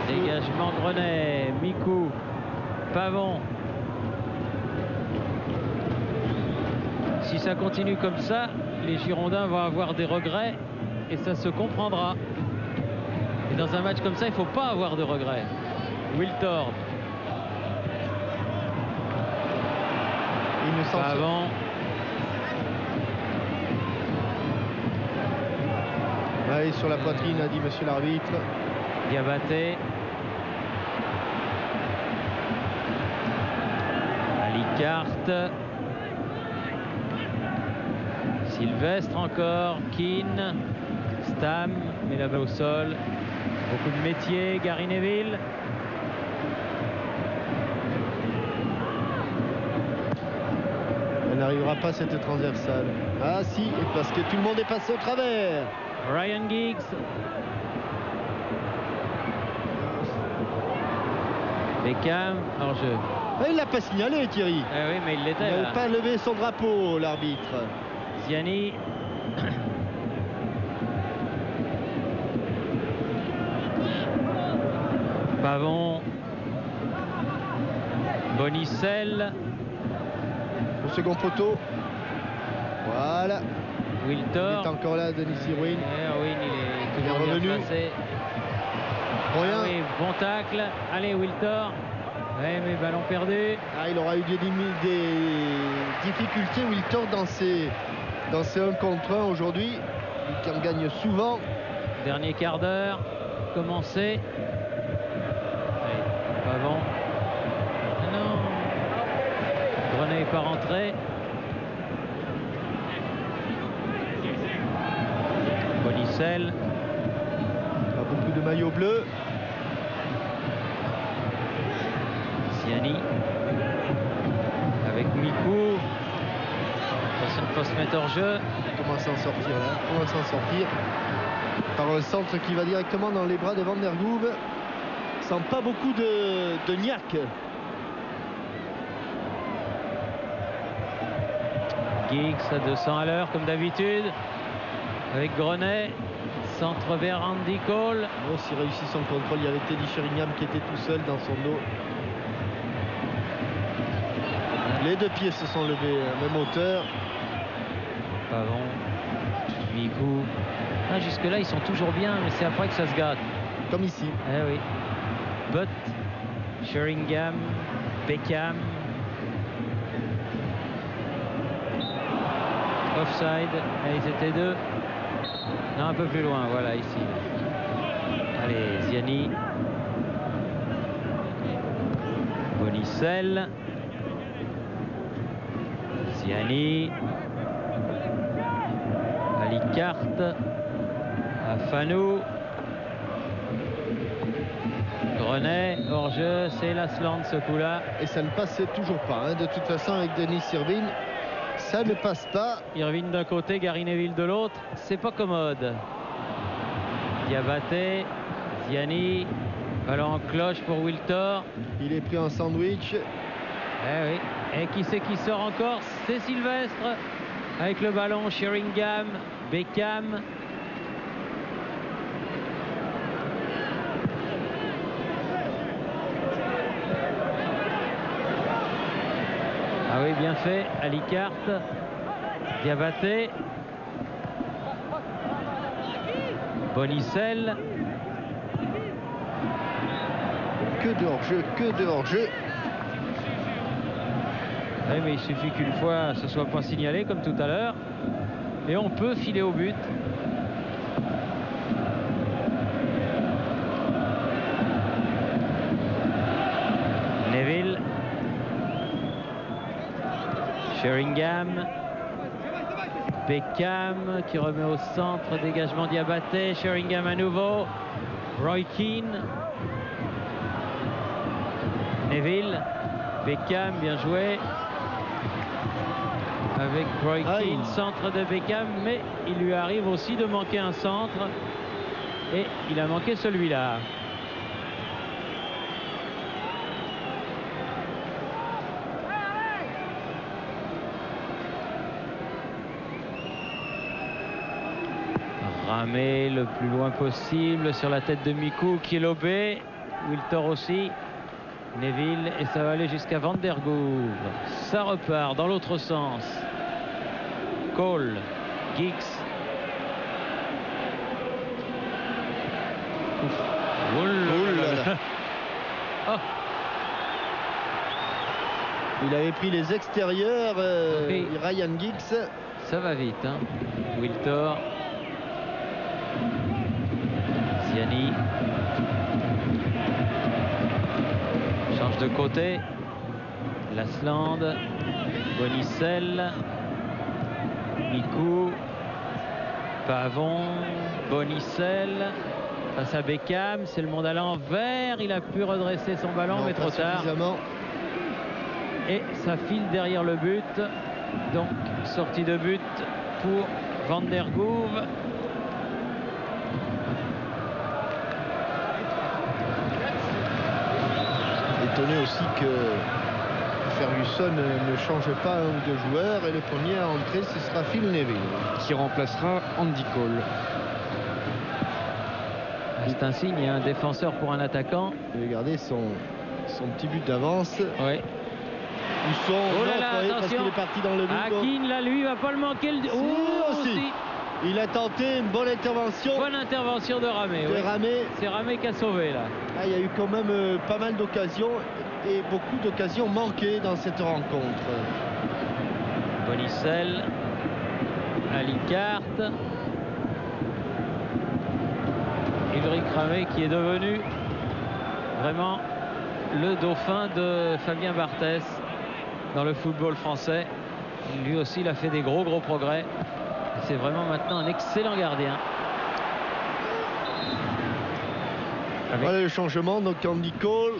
Dégagement Grenet. Mikou. Pavon. Si ça continue comme ça, les Girondins vont avoir des regrets et ça se comprendra. Et dans un match comme ça, il ne faut pas avoir de regrets. Wiltord. Pavon. Ouais, sur la poitrine, a dit monsieur l'arbitre. Diabaté. Alicarte. Sylvestre encore. Keane. Stam met la balle au sol. Beaucoup de métier. Gary Neville. Elle n'arrivera pas cette transversale. Ah si, parce que tout le monde est passé au travers. Ryan Giggs. Beckham, hors-jeu. Il l'a pas signalé, Thierry. Eh oui, mais il Il l'était. n'avait pas levé son drapeau, l'arbitre. Ziani. Pavon. Bonicel. Au second poteau. Voilà. Wiltor. Il est encore là, Denis Irwin. Irwin, il est toujours revenu. bien placé. Rien. Ah oui, bon tacle. Allez, Wiltor. Ouais, mais ballon perdu. Ah, il aura eu des difficultés, Wiltor, dans ses 1 contre 1 aujourd'hui. Il en gagne souvent. Dernier quart d'heure. Commencé. Allez, Pavon. Ah non. Grenet n'est pas rentré. Bonicel. Pas beaucoup de maillots bleus. Ziani. Avec Mikou. Attention, il faut se mettre hors jeu. Comment s'en sortir là? Comment s'en sortir? Par un centre qui va directement dans les bras de Van der Goub. Sans pas beaucoup de niaque. Giggs à 200 à l'heure comme d'habitude. Avec Grenet. Centre vers Andy Cole. Bon, s'il réussit son contrôle, il y avait Teddy Sheringham qui était tout seul dans son dos. Les deux pieds se sont levés à même hauteur. Pavon. Mikou. Ah, jusque-là, ils sont toujours bien, mais c'est après que ça se gâte. Comme ici. Eh oui. Butt. Sheringham. Beckham. Offside. Et ils étaient deux. Non, un peu plus loin, voilà, ici. Allez, Ziani. Bonicel. Ziani. Alicarte. Fanou. Grenet, hors-jeu, c'est Lasland ce coup-là. Et ça ne passait toujours pas. Hein. De toute façon, avec Denis Irwin, ça ne passe pas. Irwin d'un côté, Gary Neville de l'autre. C'est pas commode. Diabaté, Ziani, ballon en cloche pour Wiltor. Il est pris en sandwich. Eh oui. Et qui c'est qui sort encore? C'est Sylvestre. Avec le ballon, Sheringham, Beckham. Ah oui, bien fait. Alicarte. Diabaté. Bonicel. Que de hors-jeu, que de hors-jeu. Oui, mais il suffit qu'une fois ce soit pas signalé comme tout à l'heure. et on peut filer au but. Neville, Sheringham, Beckham qui remet au centre, dégagement Diabaté, Sheringham à nouveau, Roy Keane, Neville, Beckham, bien joué avec Roy Keane, centre de Beckham, mais il lui arrive aussi de manquer un centre et il a manqué celui-là. Ramé le plus loin possible sur la tête de Miku qui est lobé. Wiltor aussi. Neville et ça va aller jusqu'à Van der Goor. Ça repart dans l'autre sens. Cole, Giggs. Oh là là. Oh. Il avait pris les extérieurs, Ryan Giggs. Ça va vite, hein. Wiltor. Ziani change de côté. Lasland, Bonicel, Miku, Pavon, Bonicel face à Beckham. C'est le monde à l'envers. Il a pu redresser son ballon, mais trop tard. Et ça file derrière le but. Donc sortie de but pour Van der Goor. Étonné aussi que Ferguson ne change pas un ou deux joueurs, et le premier à entrer ce sera Phil Neville qui remplacera Andy Cole. C'est un signe, un défenseur pour un attaquant. Regardez son petit but d'avance. Ouais. Ils sont oh là là, parce qu'il est parti dans le but. Hakim là, lui, va pas le manquer. Si. Il a tenté une bonne intervention. Bonne intervention de Ramé. C'est Ramé qui a sauvé là. Il y a eu quand même pas mal d'occasions et beaucoup d'occasions manquées dans cette rencontre. Bonicel, Alicart, Ulrich Ramé qui est devenu vraiment le dauphin de Fabien Barthès dans le football français. Lui aussi, il a fait des gros progrès. C'est vraiment maintenant un excellent gardien. Voilà le changement, donc Andy Cole.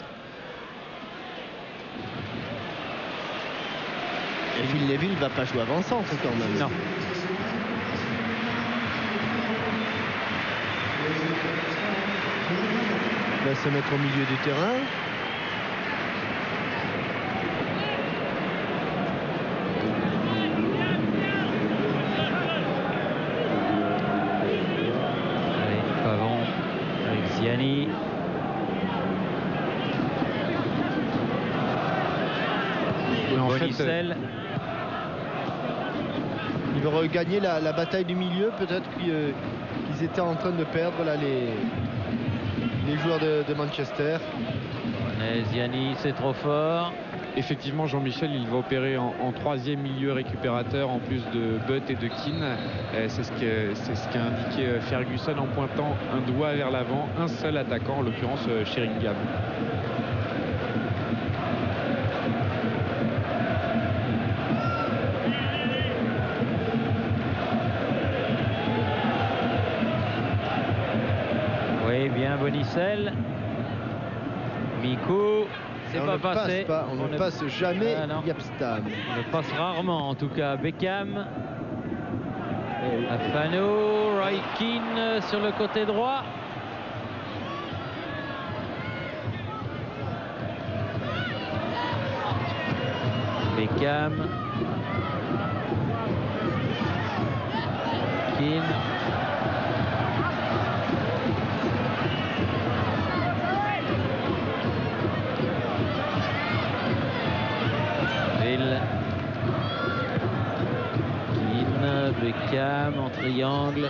Et Phil Neville ne va pas jouer avant-centre quand même. Non. Il va se mettre au milieu du terrain. Ziani. Bonicel. Il veut regagner la bataille du milieu. Peut-être qu'ils étaient en train de perdre là, les joueurs de Manchester. Ziani, c'est trop fort. Effectivement, Jean-Michel, il va opérer en troisième milieu récupérateur en plus de Butt et de Keane. C'est ce qu'a indiqué Ferguson en pointant un doigt vers l'avant, un seul attaquant, en l'occurrence Sheringham. Oui, bien Bonicel. Miku. C'est pas passé. On ne passe jamais Yapstam. On le passe rarement en tout cas. Beckham. Afano, Roy Keane sur le côté droit. Beckham. Keane. Beckham en triangle.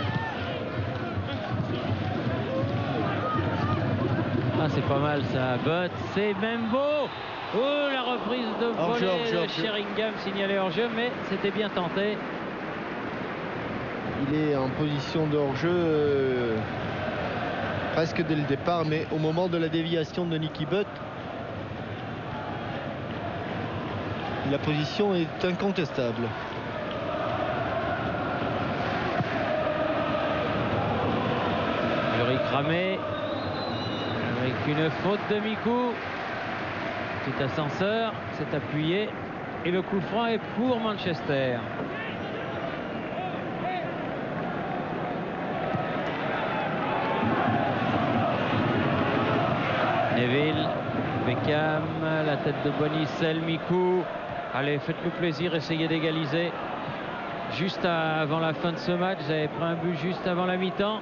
Ah, c'est pas mal ça. But, c'est même beau. Oh, la reprise de volée de Sheringham signalée hors jeu, mais c'était bien tenté. Il est en position de hors-jeu presque dès le départ, mais au moment de la déviation de Nicky Butt, la position est incontestable. Jury cramé avec une faute de Mikou. Petit ascenseur s'est appuyé et le coup franc est pour Manchester. Neville, Beckham, la tête de Bonicel, Mikou. Allez, faites-nous plaisir, essayez d'égaliser. Juste avant la fin de ce match, vous avez pris un but juste avant la mi-temps.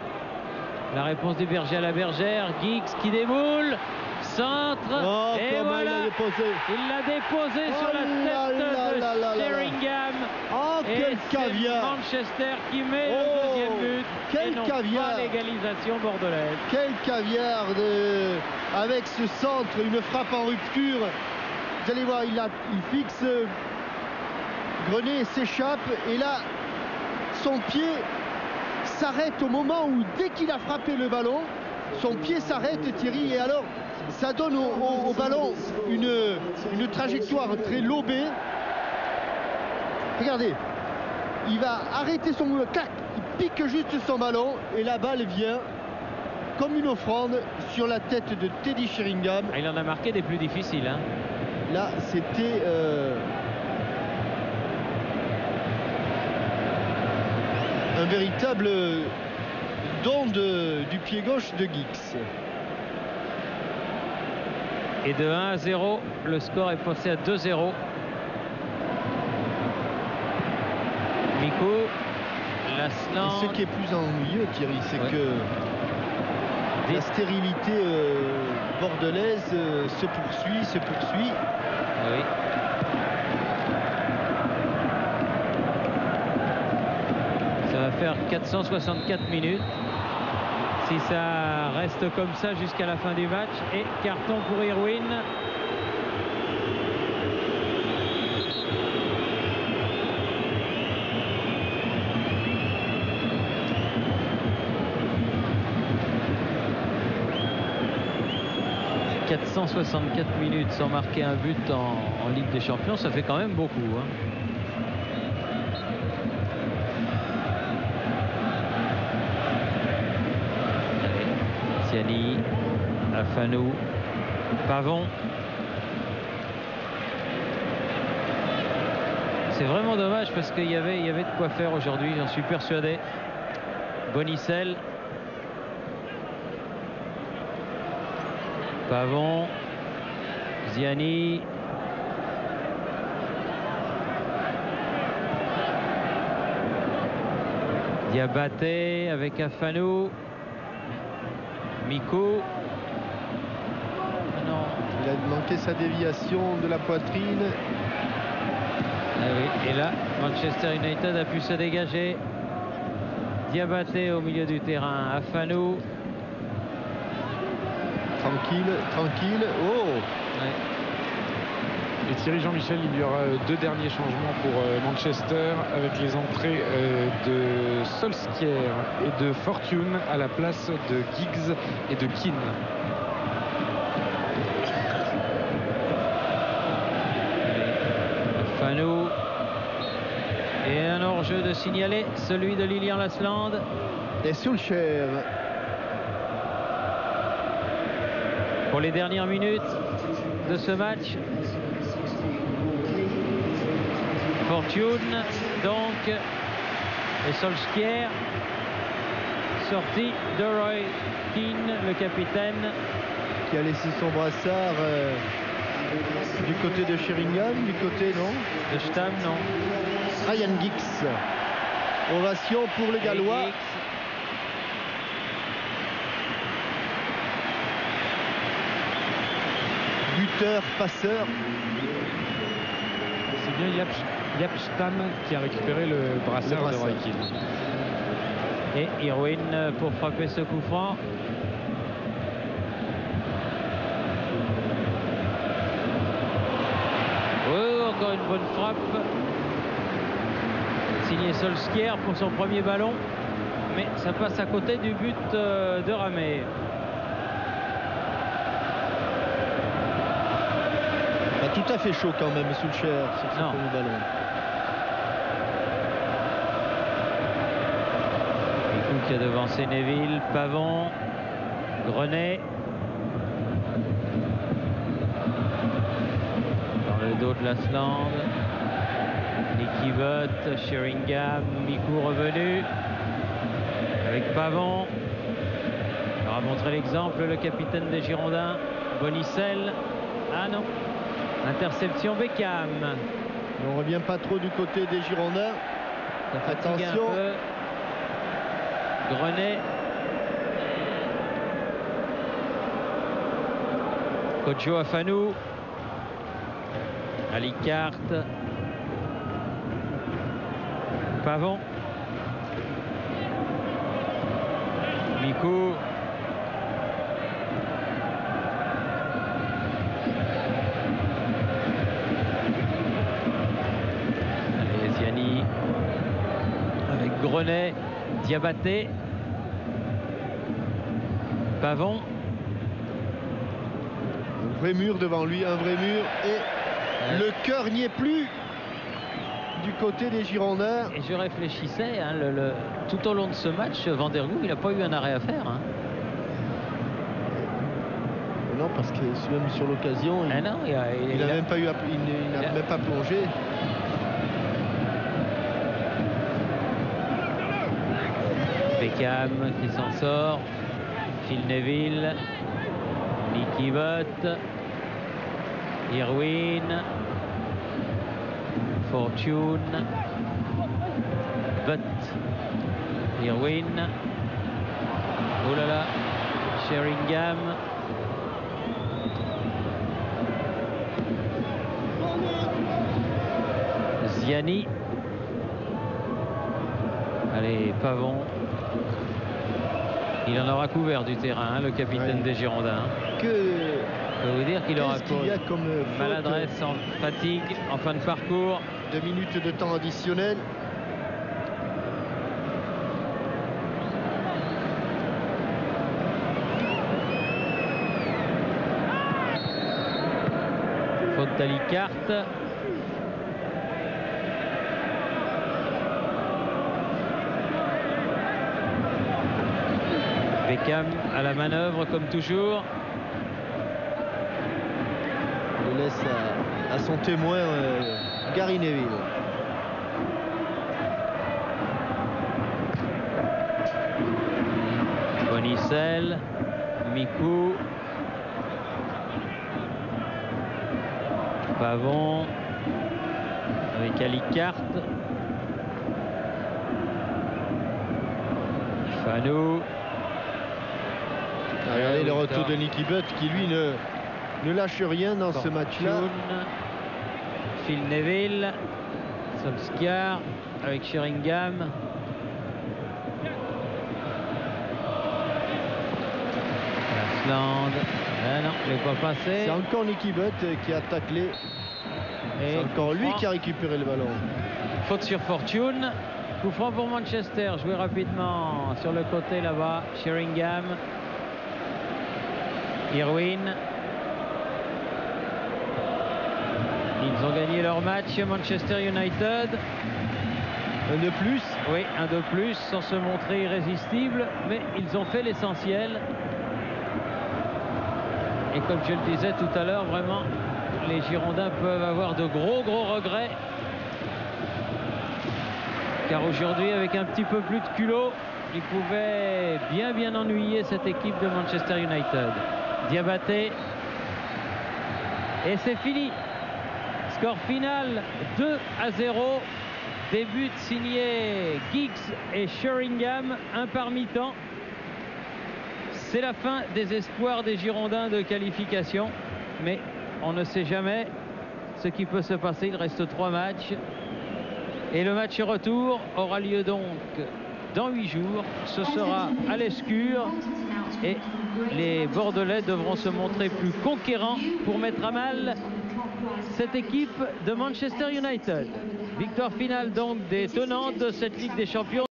La réponse du Berger à la Bergère. Giggs qui déboule. Centre. Et voilà. Il l'a déposé sur la tête de Sheringham. Oh, quel caviar. Manchester qui met le deuxième but. Quel caviar. L'égalisation bordelaise. Quel caviar avec ce centre, une frappe en rupture. Vous allez voir, il fixe. Grenet s'échappe et là, son pied s'arrête au moment où, dès qu'il a frappé le ballon, son pied s'arrête, Thierry, et alors ça donne au ballon une trajectoire très lobée. Regardez, il va arrêter son clac, il pique juste son ballon et la balle vient comme une offrande sur la tête de Teddy Sheringham. Il en a marqué des plus difficiles, hein. Là, c'était un véritable don du pied gauche de Giggs. Et de 1-0, le score est passé à 2-0. Mikou, Lasland. Et ce qui est plus ennuyeux, Thierry, c'est que la stérilité bordelaise se poursuit. Oui. Ça va faire 464 minutes. Si ça reste comme ça jusqu'à la fin du match. Et carton pour Irwin. « 464 minutes sans marquer un but en Ligue des Champions, ça fait quand même beaucoup, hein. Ziani, Afanou, Pavon. C'est vraiment dommage parce qu'il y avait de quoi faire aujourd'hui, j'en suis persuadé. Bonicel. Pavon. Ziani. Diabaté avec Afanou. Mikou. Non. Il a manqué sa déviation de la poitrine. Ah oui. Et là, Manchester United a pu se dégager. Diabaté au milieu du terrain. Afanou. Tranquille. Oh. Ouais. Et Thierry Jean-Michel, il y aura deux derniers changements pour Manchester avec les entrées de Solskjaer et de Fortune à la place de Giggs et de Keane. Fanou. Et un hors-jeu de signaler, celui de Lilian Lasland. Et Solskjaer. Pour les dernières minutes de ce match. Fortune, donc, et Solskjaer, sorti de Roy Keane, le capitaine. Qui a laissé son brassard du côté de Sheringham, du côté, non? De Stam, non. Ryan Giggs. Ovation pour le Gallois. Buteur, passeur. C'est bien Jaap Stam qui a récupéré le brassard de Roy Keane. Et Irwin pour frapper ce coup franc. Oh, encore une bonne frappe. signé Solskjaer pour son premier ballon, mais ça passe à côté du but de Ramey. Pas tout à fait chaud quand même, Solskjaer, sur son premier ballon. Qui a devancé Neville, Pavon, Grenet. Dans le dos de Lasland. Nicky Butt, Sheringham, Mikou revenu. Avec Pavon. Il aura montré l'exemple, le capitaine des Girondins, Bonicel. Ah non. Interception Beckham. On ne revient pas trop du côté des Girondins. Attention. Grenet. Kodjo Afanou. Alicarte. Pavon. Mikou. Allez, Ziani. Avec Grenet. Diabaté. Pavon. Un vrai mur devant lui, un vrai mur. Et le cœur n'y est plus du côté des Girondins. Et je réfléchissais, hein, tout au long de ce match, Van der Goe, il n'a pas eu un arrêt à faire. Hein. Non, parce que même sur l'occasion, il n'a même pas même pas plongé. Beckham qui s'en sort. Phil Neville. Nicky Butt. Irwin. Fortune. Butt. Irwin. Oh là là. Sheringham. Ziani. Allez, Pavon. Il en aura couvert du terrain, hein, le capitaine des Girondins. Je peux vous dire qu'il aura maladresse, en fatigue, en fin de parcours. 2 minutes de temps additionnel. Faute d'Alicarte. Beckham à la manœuvre comme toujours. Il laisse à son témoin Gary Neville. Bonicel, Mikou, Pavon avec Alicarte, Fanou. Regardez le retour de Nicky Butt qui lui ne lâche rien dans ce match-là. Phil Neville, Solskjaer avec Sheringham. Lasland. Ah non, il n'est pas passé. C'est encore Nicky Butt qui a taclé. C'est encore lui qui a récupéré le ballon. Faute sur Fortune. Coup franc pour Manchester. Joué rapidement sur le côté là-bas. Sheringham. Irwin. Ils ont gagné leur match, Manchester United. Un de plus. Oui, un de plus, sans se montrer irrésistible, mais ils ont fait l'essentiel. Et comme je le disais tout à l'heure, vraiment, les Girondins peuvent avoir de gros regrets. Car aujourd'hui, avec un petit peu plus de culot, ils pouvaient bien ennuyer cette équipe de Manchester United. Diabaté. Et c'est fini. Score final 2-0. Des buts signés Giggs et Sheringham, un par mi-temps. C'est la fin des espoirs des Girondins de qualification. Mais on ne sait jamais ce qui peut se passer. Il reste 3 matchs. Et le match retour aura lieu donc dans 8 jours. Ce sera à l'Escure. Et les Bordelais devront se montrer plus conquérants pour mettre à mal cette équipe de Manchester United. Victoire finale donc des tenants de cette Ligue des Champions.